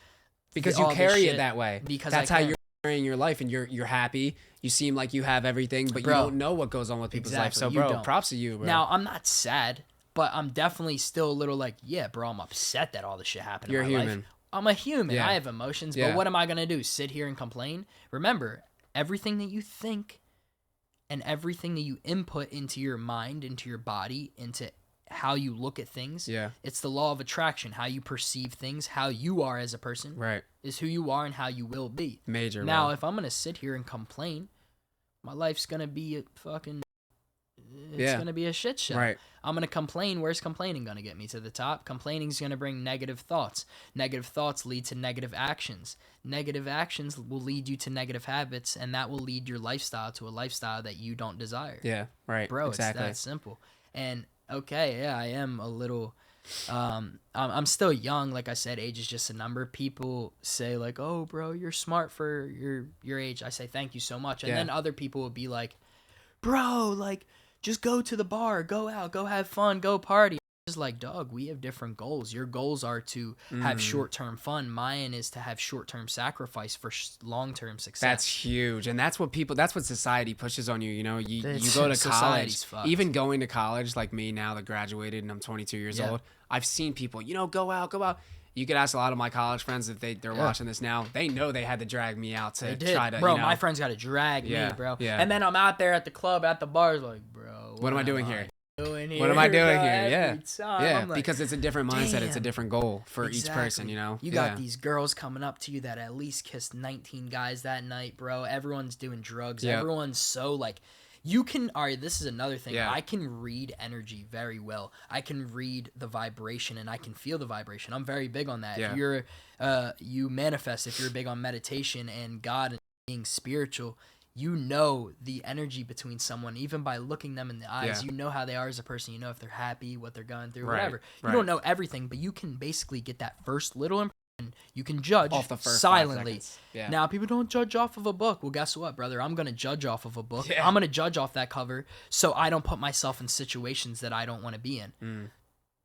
because you carry it that way. Because that's how you're carrying your life, and you're happy. You seem like you have everything, but you don't know what goes on with people's life. So, bro, props to you, bro. Now, I'm not sad, but I'm definitely still a little like, yeah, bro, I'm upset that all this shit happened in my life. You're human. I'm a human. I have emotions, but what am I going to do? Sit here and complain? Remember, everything that you think and everything that you input into your mind, into your body, into how you look at things, it's the law of attraction. How you perceive things, how you are as a person, is who you are and how you will be. Now, if I'm going to sit here and complain, my life's going to be a fucking... it's going to be a shit show. Right. I'm going to complain. Where's complaining going to get me to the top? Complaining is going to bring negative thoughts. Negative thoughts lead to negative actions. Negative actions will lead you to negative habits, and that will lead your lifestyle to a lifestyle that you don't desire. Yeah, right. Bro, exactly. It's that simple. And okay, yeah, I am a little I'm still young. Like I said, age is just a number. People say like, "Oh, bro, you're smart for your age." I say, "Thank you so much." And then other people will be like, "Bro, like just go to the bar, go out, go have fun, go party." It's like, dog, we have different goals. Your goals are to have short-term fun. Mine is to have short-term sacrifice for long-term success. That's huge. And that's what society pushes on you. You know, you go to college, even going to college, like me now that graduated and I'm 22 years old, I've seen people, go out. You could ask a lot of my college friends if they're watching this now. They know they had to drag me out to try to, Bro, my friends got to drag me, bro. Yeah. And then I'm out there at the club, at the bars, like, bro, what am I doing here? What am I doing here? Yeah. Yeah, like, because it's a different mindset. It's a different goal for each person, You got these girls coming up to you that at least kissed 19 guys that night, bro. Everyone's doing drugs. Yep. Everyone's so, like, all right, this is another thing. Yeah. I can read energy very well. I can read the vibration, and I can feel the vibration. I'm very big on that. Yeah. If you're, you manifest, if you're big on meditation and God and being spiritual, you know the energy between someone, even by looking them in the eyes. You know how they are as a person. You know if they're happy, what they're going through, whatever. You don't know everything, but you can basically get that first little impression. You can judge off the first silently. Now, people don't judge off of a book. Well, guess what, brother? I'm going to judge off of a book. Yeah. I'm going to judge off that cover so I don't put myself in situations that I don't want to be in.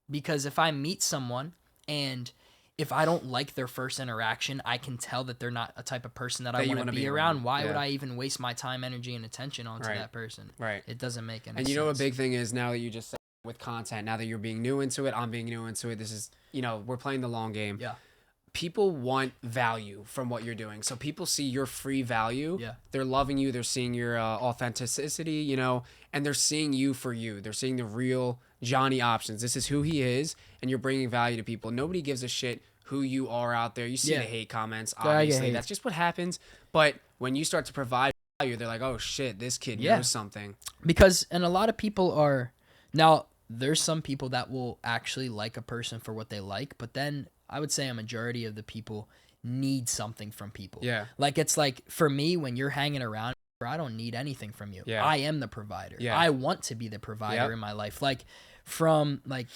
Because if I meet someone and if I don't like their first interaction, I can tell that they're not a type of person that I want to be around. Why would I even waste my time, energy, and attention onto that person? Right. It doesn't make any sense. And you know a big thing is now that you just said with content, now that you're being new into it, I'm being new into it. This is, we're playing the long game. Yeah. People want value from what you're doing. So people see your free value. Yeah. They're loving you. They're seeing your authenticity, and they're seeing you for you. They're seeing the real Johnny Options. This is who he is, and you're bringing value to people. Nobody gives a shit who you are out there. You see the hate comments, obviously. That's just what happens. But when you start to provide value, they're like, oh, shit, this kid knows something. And a lot of people are... Now, there's some people that will actually like a person for what they like, but then I would say a majority of the people need something from people. Yeah. Like, it's like, for me, when you're hanging around, I don't need anything from you. Yeah. I am the provider. Yeah. I want to be the provider in my life. Like, from like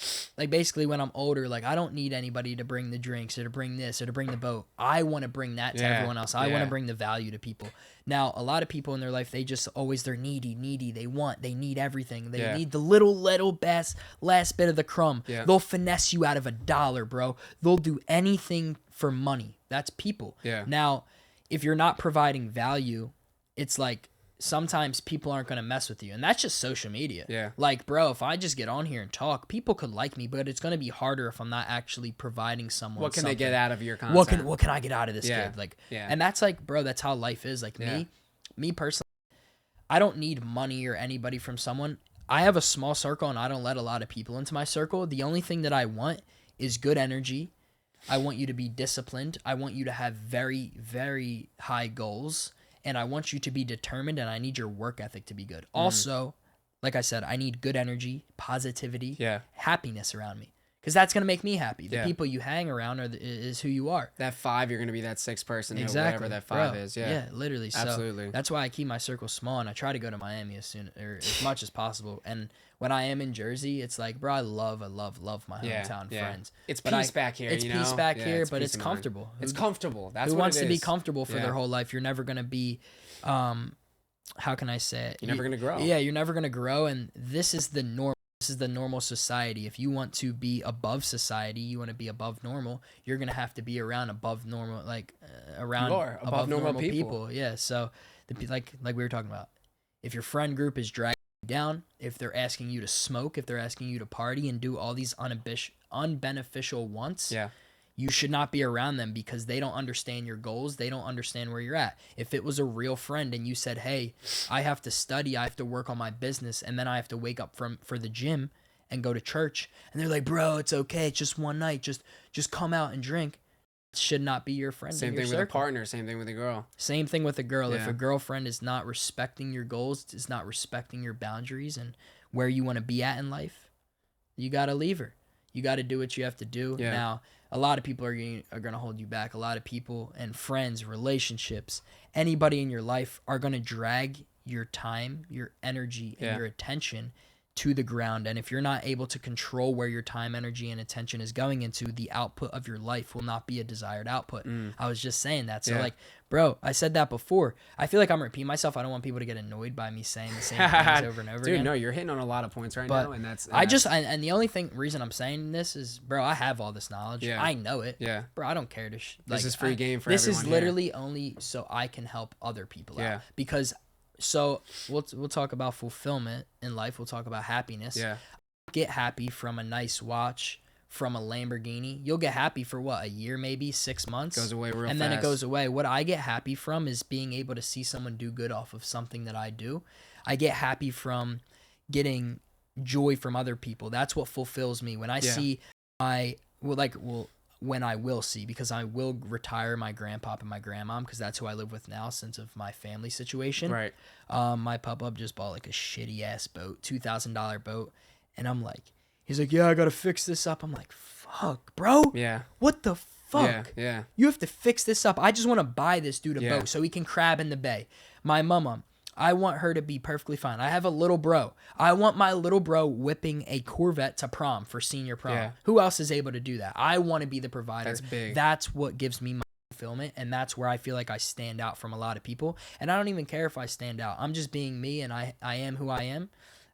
basically when I'm older, like I don't need anybody to bring the drinks or to bring this or to bring the boat. I want to bring that to everyone else. I want to bring the value to people. Now, a lot of people in their life, they just always, they're needy. They need everything. They need the little best last bit of the crumb. Yeah. They'll finesse you out of $1, bro. They'll do anything for money. That's people. Yeah. Now, if you're not providing value, it's like, sometimes people aren't going to mess with you. And that's just social media. Yeah. Like, bro, if I just get on here and talk, people could like me, but it's going to be harder if I'm not actually providing someone what can something. They get out of your content? What can I get out of this kid? Like, and that's like, bro, that's how life is. Like me personally, I don't need money or anybody from someone. I have a small circle and I don't let a lot of people into my circle. The only thing that I want is good energy. I want you to be disciplined. I want you to have very, very high goals. And I want you to be determined, and I need your work ethic to be good. Also, like I said, I need good energy, positivity, happiness around me. Because that's going to make me happy. The people you hang around is who you are. That 5, you're going to be that 6th person, exactly. Whatever that 5 is. Yeah, literally. Absolutely. So that's why I keep my circle small, and I try to go to Miami as much as possible. And when I am in Jersey, it's like, bro, I love my hometown friends. It's peace back here. It's peace back here, but it's comfortable. It's comfortable. That's who what wants to be comfortable for their whole life? You're never going to be, how can I say it? You're never going to grow. Yeah, you're never going to grow, and this is the norm. This is the normal society. If you want to be above society, you want to be above normal, you're going to have to be around above normal, like around above normal people. Yeah. So like we were talking about, if your friend group is dragging you down, if they're asking you to smoke, if they're asking you to party and do all these unbeneficial wants, you should not be around them because they don't understand your goals. They don't understand where you're at. If it was a real friend and you said, hey, I have to study, I have to work on my business, and then I have to wake up for the gym and go to church, and they're like, bro, it's okay. It's just one night. Just come out and drink. It should not be your friend. Same thing with a partner. Same thing with a girl. Same thing with a girl. Yeah. If a girlfriend is not respecting your goals, is not respecting your boundaries, and where you want to be at in life, you got to leave her. You got to do what you have to do. Yeah. Now, a lot of people are going to hold you back. A lot of people and friends, relationships, anybody in your life are going to drag your time, your energy, and your attention to the ground. And if you're not able to control where your time, energy, and attention is going into, the output of your life will not be a desired output. I was just saying that. So like, bro, I said that before. I feel like I'm repeating myself. I don't want people to get annoyed by me saying the same things over and over again. Dude, no, you're hitting on a lot of points now, and that's... And the only reason I'm saying this is, bro, I have all this knowledge. Yeah. I know it. Yeah. Bro, I don't care to... this is free game for everyone. This is literally only so I can help other people out. Because... So we'll talk about fulfillment in life. We'll talk about happiness. Yeah. Get happy from a nice watch, from a Lamborghini. You'll get happy for what, a year, maybe 6 months. Goes away real fast. And then it goes away. What I get happy from is being able to see someone do good off of something that I do. I get happy from getting joy from other people. That's what fulfills me. When I see when I will see, because I will retire my grandpa and my grandmom, because that's who I live with now since of my family situation. Right. My pop-up just bought like a shitty ass boat, $2,000 boat. And I'm like, he's like, yeah, I got to fix this up. I'm like, fuck, bro. Yeah. What the fuck? Yeah. You have to fix this up. I just want to buy this dude a boat so he can crab in the bay. My mama, I want her to be perfectly fine. I have a little bro. I want my little bro whipping a Corvette to prom for senior prom. Yeah. Who else is able to do that? I want to be the provider. That's big. That's what gives me my fulfillment, and that's where I feel like I stand out from a lot of people. And I don't even care if I stand out. I'm just being me, and I am who I am.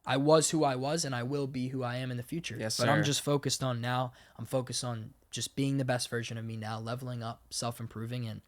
I was who I was, and I will be who I am in the future. Yes, sir. But I'm just focused on now. I'm focused on just being the best version of me now, leveling up, self-improving, and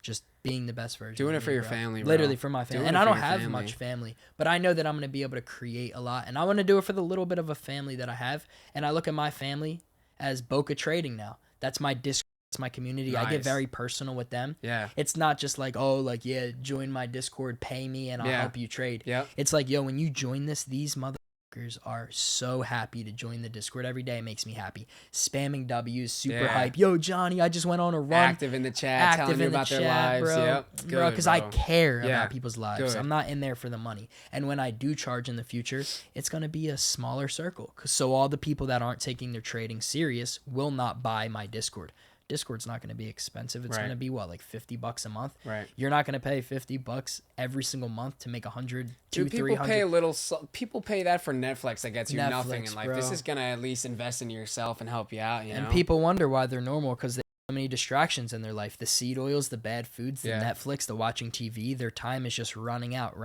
just being the best version. Doing it for your family, bro. Literally for my family. And I don't have much family, but I know that I'm going to be able to create a lot. And I want to do it for the little bit of a family that I have. And I look at my family as Boca Trading now. That's my Discord. That's my community. Nice. I get very personal with them. Yeah. It's not just like, oh, like, yeah, join my Discord, pay me, and I'll help you trade. Yeah. It's like, yo, when you join this, these motherfuckers are so happy to join the Discord every day. It makes me happy. Spamming W's, super hype. Yo, Johnny, I just went on a run. Active in the chat, telling you about their lives, bro. Yep. Bro, because I care about people's lives. Good. I'm not in there for the money. And when I do charge in the future, it's going to be a smaller circle. So all the people that aren't taking their trading serious will not buy my Discord. Discord's not going to be expensive. It's going to be what, like $50 a month. Right. You're not going to pay $50 every single month to make 100, Dude, 200, 300. Pay a little. People pay that for Netflix that gets you nothing in life. Bro. This is going to at least invest in yourself and help you out. You know? People wonder why they're normal because they have so many distractions in their life. The seed oils, the bad foods, the Netflix, the watching TV. Their time is just running out.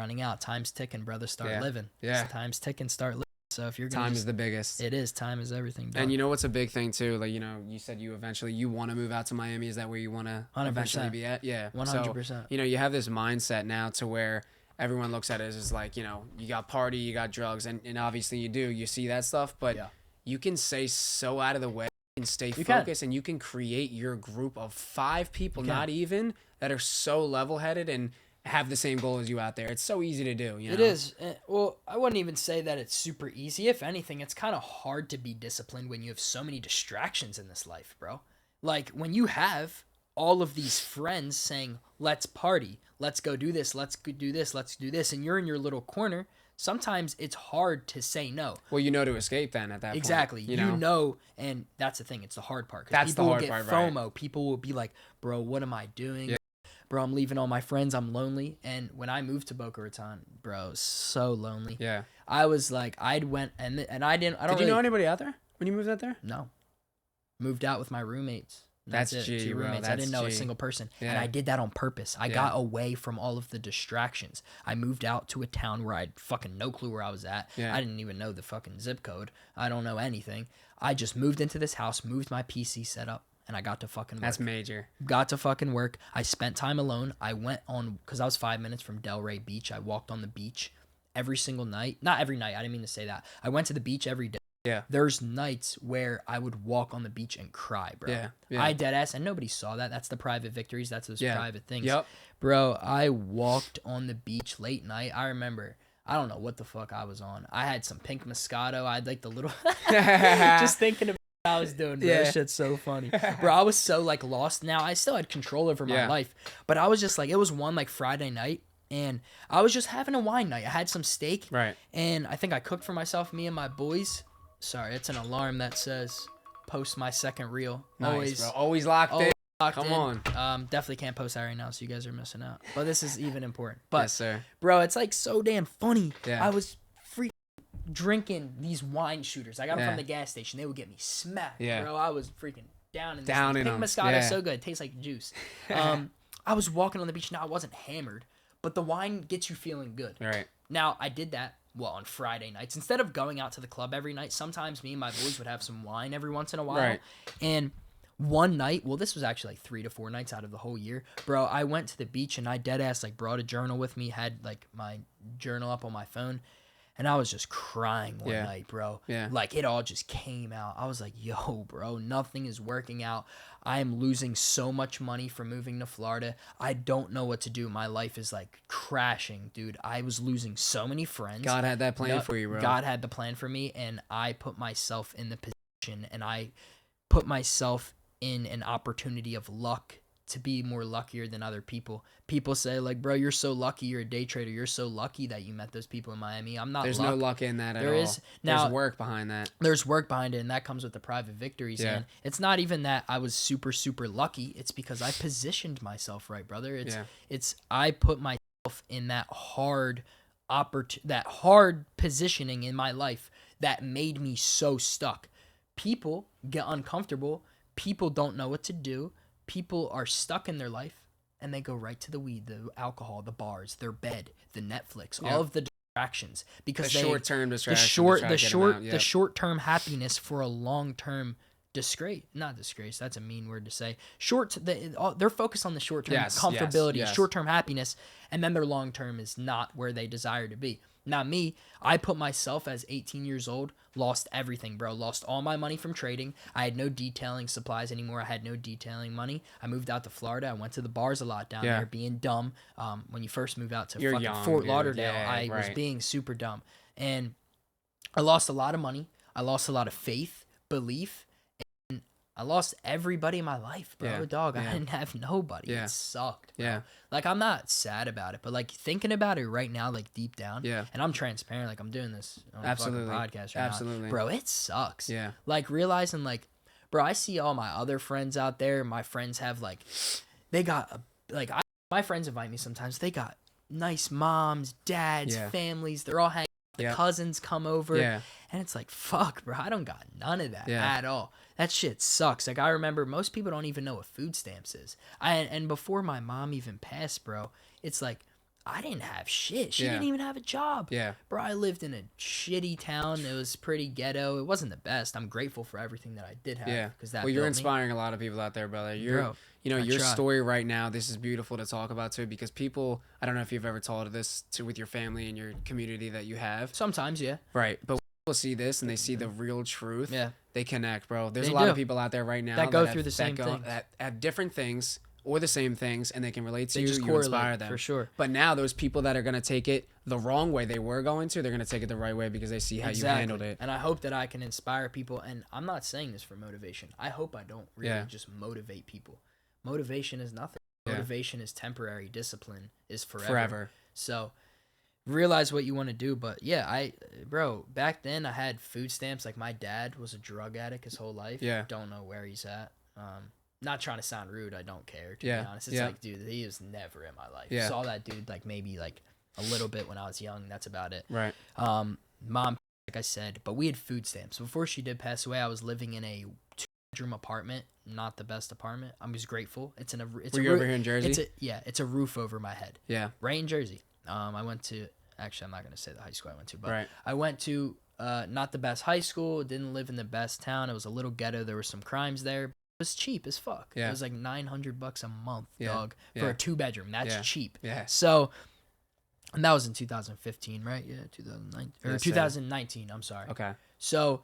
Time's ticking, brother. Start living. Yeah. Time's ticking. Start living. So if you're gonna time is the biggest. It is. Time is everything. Dog. And you know what's a big thing too? Like, you know, you said you want to move out to Miami. Is that where you want to eventually be at? Yeah, 100%. So, you know, you have this mindset now to where everyone looks at it as like, you know, you got party, you got drugs, and obviously you do. You see that stuff, but you can stay so out of the way and stay focused, and you can create your group of 5 people, not even, that are so level-headed and have the same goal as you out there. It's so easy to do, you know? It is. Well, I wouldn't even say that it's super easy. If anything, it's kind of hard to be disciplined when you have so many distractions in this life, bro. Like, when you have all of these friends saying, let's party, let's go do this, let's do this, let's do this, and you're in your little corner, sometimes it's hard to say no. Well, you know to escape then at that point. Exactly. You know, and that's the thing. It's the hard part. That's the hard part, FOMO. Right. People will be like, bro, what am I doing? Yeah. Bro, I'm leaving all my friends. I'm lonely. And when I moved to Boca Raton, bro, so lonely. Yeah. I was like, I don't Did you know anybody out there when you moved out there? No. Moved out with my roommates. That's G, 2 roommates. Bro. I didn't know a single person. Yeah. And I did that on purpose. I got away from all of the distractions. I moved out to a town where I had fucking no clue where I was at. Yeah. I didn't even know the fucking zip code. I don't know anything. I just moved into this house, moved my PC setup, and I got to fucking work. That's major. Got to fucking work. I spent time alone. I went on, because I was 5 minutes from Delray Beach. I walked on the beach every single night. Not every night. I didn't mean to say that. I went to the beach every day. Yeah. There's nights where I would walk on the beach and cry, bro. Yeah. I dead ass, and nobody saw that. That's the private victories. That's those private things. Yep. Bro, I walked on the beach late night. I remember, I don't know what the fuck I was on. I had some pink Moscato. I had like the little, just thinking about what I was doing. Bro. That shit's so funny. Bro, I was so like lost. Now, I still had control over my life, but I was just like, it was one like Friday night and I was just having a wine night. I had some steak. Right. And I think I cooked for myself, me and my boys. Sorry, it's an alarm that says post my second reel. Nice, bro. Always locked in. Come on. Definitely can't post that right now, so you guys are missing out. But this is even important. But, yes, sir. Bro, it's like so damn funny. Yeah. I was freaking drinking these wine shooters. I got them from the gas station. They would get me smacked. Yeah. Bro, I was freaking down in this. Pink Moscato is so good. It tastes like juice. I was walking on the beach. Now, I wasn't hammered, but the wine gets you feeling good. Right. Now, I did that, on Friday nights. Instead of going out to the club every night, sometimes me and my boys would have some wine every once in a while. Right. And one night, this was actually like 3 to 4 nights out of the whole year, bro, I went to the beach and I deadass like brought a journal with me, had like my journal up on my phone, and I was just crying one night, bro. Yeah. Like it all just came out. I was like, yo, bro, nothing is working out. I am losing so much money from moving to Florida. I don't know what to do. My life is like crashing, dude. I was losing so many friends. God had that plan for you, bro. God had the plan for me, and I put myself in the position, and I put myself in an opportunity of luck to be more luckier than other people. People say like, bro, you're so lucky. You're a day trader. You're so lucky that you met those people in Miami. I'm not. There's no luck in that at all. There's work behind that. There's work behind it, and that comes with the private victories. Yeah. And it's not even that I was super, super lucky. It's because I positioned myself right, brother. It's I put myself in that hard positioning in my life that made me so stuck. People get uncomfortable. People don't know what to do. People are stuck in their life, and they go right to the weed, the alcohol, the bars, their bed, the Netflix, all of the distractions, because the short-term distractions, the short-term happiness for a long-term not disgrace. That's a mean word to say. They're focused on the short-term comfortability, short-term happiness, and then their long-term is not where they desire to be. Not me. I put myself as 18 years old, lost everything, bro. Lost all my money from trading. I had no detailing supplies anymore. I had no detailing money. I moved out to Florida. I went to the bars a lot down there, being dumb. When you first move out to Fort Lauderdale, I was being super dumb. And I lost a lot of money. I lost a lot of faith, belief. I lost everybody in my life, bro. I didn't have nobody. It sucked, bro. Like, I'm not sad about it, but like thinking about it right now, like deep down, and I'm transparent, like I'm doing this on a fucking podcast right now. Bro, it sucks. Like realizing like, bro, I see all my other friends out there. My friends have like, they got my friends invite me sometimes. They got nice moms, dads, families. They're all hanging. The cousins come over, and it's like, fuck, bro, I don't got none of that at all. That shit sucks. Like, I remember most people don't even know what food stamps is. And before my mom even passed, bro, it's like, I didn't have shit. She didn't even have a job. Bro, I lived in a shitty town. It was pretty ghetto. It wasn't the best. I'm grateful for everything that I did have. Well, you're inspiring a lot of people out there, brother. Your story right now, this is beautiful to talk about too, because people, I don't know if you've ever told this with your family and your community that you have. Sometimes, yeah. Right. But when people see this and they see the real truth, they connect, bro. There's a lot of people out there right now that go through the same things. That have different things or the same things, and they can relate to you. You inspire them. For sure. But now those people that are going to take it the wrong way they were going to, they're going to take it the right way because they see how you handled it. And I hope that I can inspire people. And I'm not saying this for motivation. I hope I don't really just motivate people. Motivation is nothing. Motivation is temporary. Discipline is forever. So realize what you want to do. But bro, back then I had food stamps. Like, my dad was a drug addict his whole life. Don't know where he's at. Not trying to sound rude. I don't care, to be honest. It's like, dude, he was never in my life. Saw that dude like maybe like a little bit when I was young. That's about it. Right. Mom, like I said, but we had food stamps. Before she did pass away, I was living in a 2-bedroom apartment. Not the best apartment. I was grateful. Were you over here in Jersey? It's a roof over my head. Yeah. Right in Jersey. I went to, actually, I'm not going to say the high school I went to, but I went to not the best high school. Didn't live in the best town. It was a little ghetto. There were some crimes there. It was cheap as fuck. It was like $900 a month, dog, for a 2-bedroom. That's cheap. So, and that was in 2015, right? 2009 or 2019. I'm sorry. Okay. So,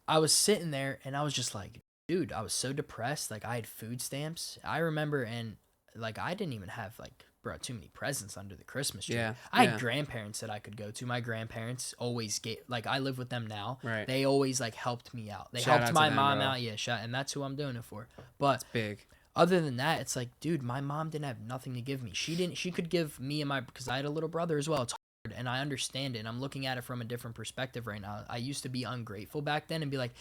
I was sitting there and I was just like, dude, I was so depressed. Like, I had food stamps. I remember, and like, I didn't even have like, bro, too many presents under the Christmas tree. I had grandparents that I could go to. My grandparents always I live with them now. Right. They always like helped me out. They helped my mom out. Yeah, and that's who I'm doing it for. But it's big. other than that, it's like, dude, my mom didn't have nothing to give me. She could give me and because I had a little brother as well. It's hard, and I understand it. And I'm looking at it from a different perspective right now. I used to be ungrateful back then and be like,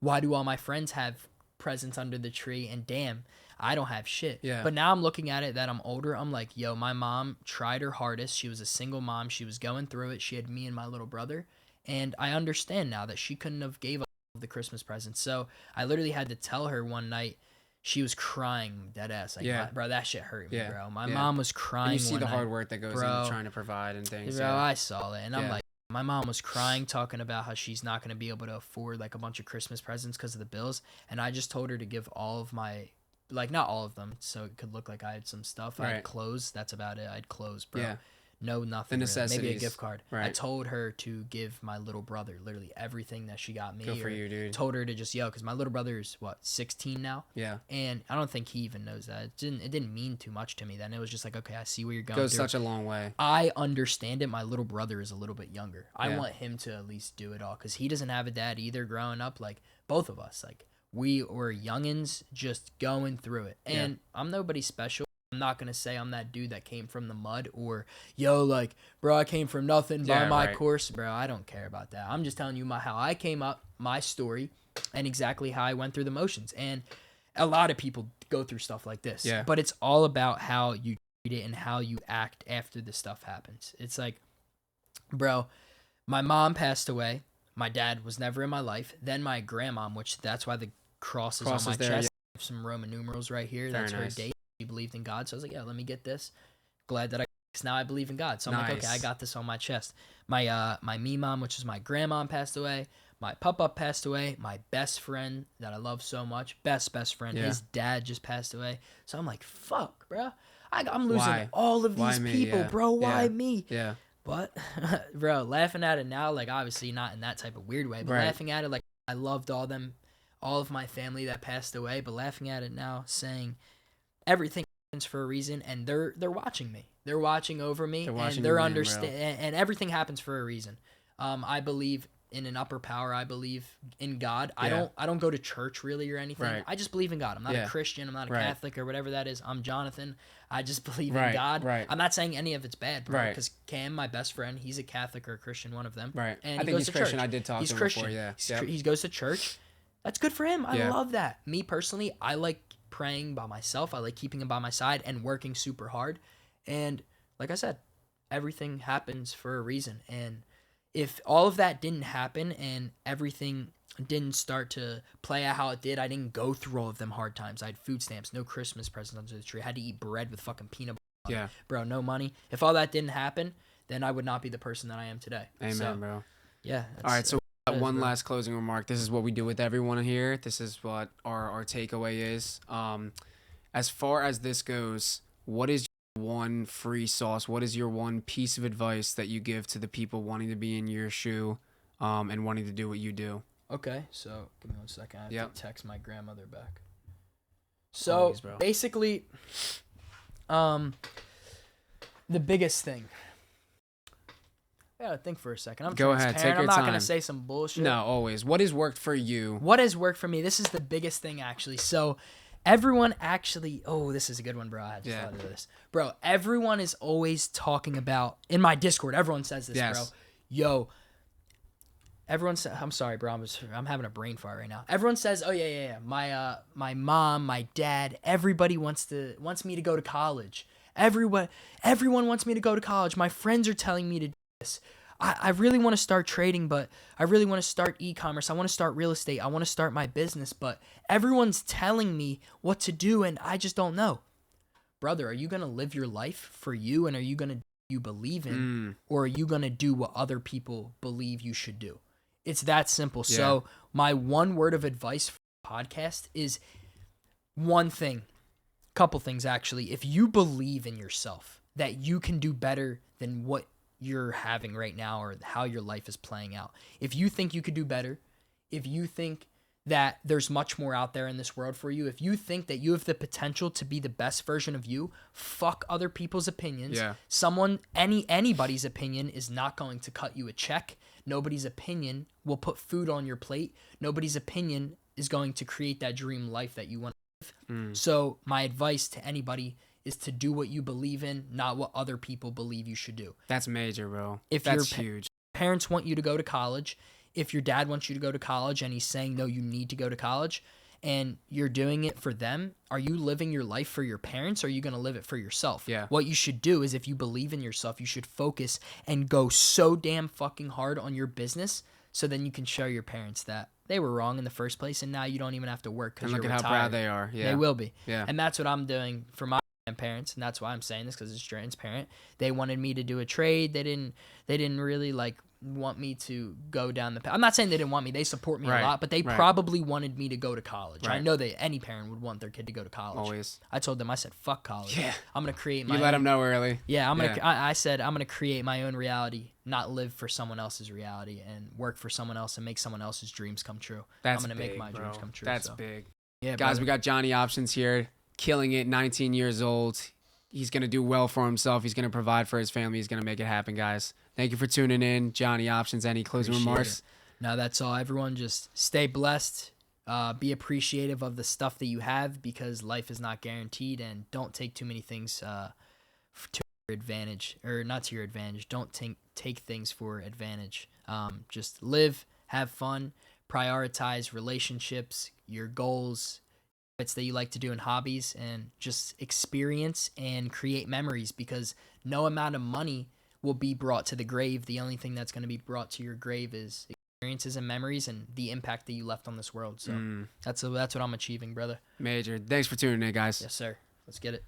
why do all my friends have presents under the tree? And damn, I don't have shit. Yeah. But now I'm looking at it that I'm older. I'm like, yo, my mom tried her hardest. She was a single mom. She was going through it. She had me and my little brother. And I understand now that she couldn't have gave up the Christmas presents. So I literally had to tell her one night. She was crying dead ass. Like, bro, that shit hurt me, bro. My mom was crying. And you see the hard work that goes into trying to provide and things. Bro, I saw it. And I'm like, my mom was crying, talking about how she's not going to be able to afford like a bunch of Christmas presents because of the bills. And I just told her to give all of my, like, not all of them, so it could look like I had some stuff. I had clothes. That's about it. I had clothes, bro. Yeah. No, nothing. The necessities. Really. Maybe a gift card. Right. I told her to give my little brother literally everything that she got me. Good for you, dude. Told her to just because my little brother is 16 now. Yeah. And I don't think he even knows that. It didn't mean too much to me then. It was just like, okay, I see where you're going. Goes such a long way. I understand it. My little brother is a little bit younger. I want him to at least do it all because he doesn't have a dad either. Growing up, like both of us, like we were youngins just going through it. And I'm nobody special. I'm not going to say I'm that dude that came from the mud or, yo, like, bro, I came from nothing by my course. Bro, I don't care about that. I'm just telling you how I came up, my story, and exactly how I went through the motions. And a lot of people go through stuff like this. Yeah. But it's all about how you treat it and how you act after the stuff happens. It's like, bro, my mom passed away. My dad was never in my life. Then my grandma, which that's why the cross is on my chest. I have some Roman numerals right here. That's her date. She believed in God. So I was like, yeah, let me get this. Glad that now I believe in God. So I'm like, okay, I got this on my chest. My me mom, which is my grandma, passed away. My papa passed away. My best friend that I love so much, best friend, his dad just passed away. So I'm like, fuck, bro. I'm losing all of these people, bro. Why me? Yeah. But, bro, laughing at it now, like, obviously not in that type of weird way, but laughing at it like I loved all of my family that passed away, but laughing at it now, saying everything happens for a reason, and they're watching me. They're watching over me, and they're and everything happens for a reason. I believe in an upper power. I believe in God. I don't go to church really or anything. Right. I just believe in God. I'm not a Christian. I'm not a Catholic or whatever that is. I'm Jonathan. I just believe in God. Right. I'm not saying any of it's bad, bro. Because Cam, my best friend, he's a Catholic or a Christian, one of them. Right. And I think he's Christian. I did talk to him Christian. Before. Yeah. He goes to church. That's good for him. I love that. Me personally, I like praying by myself. I like keeping him by my side and working super hard. And like I said, everything happens for a reason. And if all of that didn't happen and everything didn't start to play out how it did, I didn't go through all of them hard times. I had food stamps, no Christmas presents under the tree. I had to eat bread with fucking peanut butter. Yeah. Bro, no money. If all that didn't happen, then I would not be the person that I am today. Amen, bro. Yeah. All right, so one last closing remark. This is what we do with everyone here. This is what our takeaway is. As far as this goes, what is your one free sauce? What is your one piece of advice that you give to the people wanting to be in your shoe and wanting to do what you do? Okay, so give me 1 second. I have to text my grandmother back. So basically, the biggest thing. I gotta think for a second. Go ahead, take your time. I'm not gonna say some bullshit. No, always. What has worked for you? What has worked for me? This is the biggest thing, actually. So, everyone actually. Oh, this is a good one, bro. I just thought of this, bro. Everyone is always talking about in my Discord. Everyone says this, bro. Yo. Everyone says, I'm sorry, bro. I'm having a brain fart right now. Everyone says, oh yeah. My mom, my dad, everybody wants me to go to college. Everyone wants me to go to college. My friends are telling me to. I really want to start trading, but I really want to start e-commerce. I want to start real estate. I want to start my business, but everyone's telling me what to do, and I just don't know. Brother, are you going to live your life for you, and are you going to do what you believe in, or are you going to do what other people believe you should do? It's that simple. Yeah. So my one word of advice for the podcast is one thing, couple things actually. If you believe in yourself, that you can do better than what you're having right now or how your life is playing out. If you think you could do better, if you think that there's much more out there in this world for you, if you think that you have the potential to be the best version of you, fuck other people's opinions. Yeah. Anybody's opinion is not going to cut you a check. Nobody's opinion will put food on your plate. Nobody's opinion is going to create that dream life that you want. So my advice to anybody is to do what you believe in, not what other people believe you should do. That's major, bro. That's huge. Parents want you to go to college. If your dad wants you to go to college and he's saying, no, you need to go to college, and you're doing it for them, are you living your life for your parents, or are you going to live it for yourself? Yeah. What you should do is, if you believe in yourself, you should focus and go so damn fucking hard on your business, so then you can show your parents that they were wrong in the first place, and now you don't even have to work because you're retired. Look at how proud they are. Yeah. They will be. Yeah. And that's what I'm doing for my parents, and that's why I'm saying this, because it's transparent. They wanted me to do a trade. They didn't really like want me to go down the path. I'm not saying they didn't want me. They support me a lot, but they probably wanted me to go to college. I know that any parent would want their kid to go to college. Always. I told them, I said, fuck college. Yeah. I'm going to create my You let them know early. Yeah, I said, I'm going to create my own reality, not live for someone else's reality and work for someone else and make someone else's dreams come true. I'm going to make my dreams come true. That's big. Yeah, guys, we got Johnny Options here, killing it, 19 years old. He's going to do well for himself. He's going to provide for his family. He's going to make it happen, guys. Thank you for tuning in. Johnny Options, any closing remarks? No, that's all. Everyone just stay blessed. Be appreciative of the stuff that you have, because life is not guaranteed, and don't take too many things to your advantage, or not to your advantage. Don't take things for advantage. Just live, have fun, prioritize relationships, your goals, that you like to do in hobbies, and just experience and create memories, because no amount of money will be brought to the grave. The only thing that's going to be brought to your grave is experiences and memories and the impact that you left on this world. So that's what I'm achieving, brother. Major. Thanks for tuning in, guys. Yes, sir. Let's get it.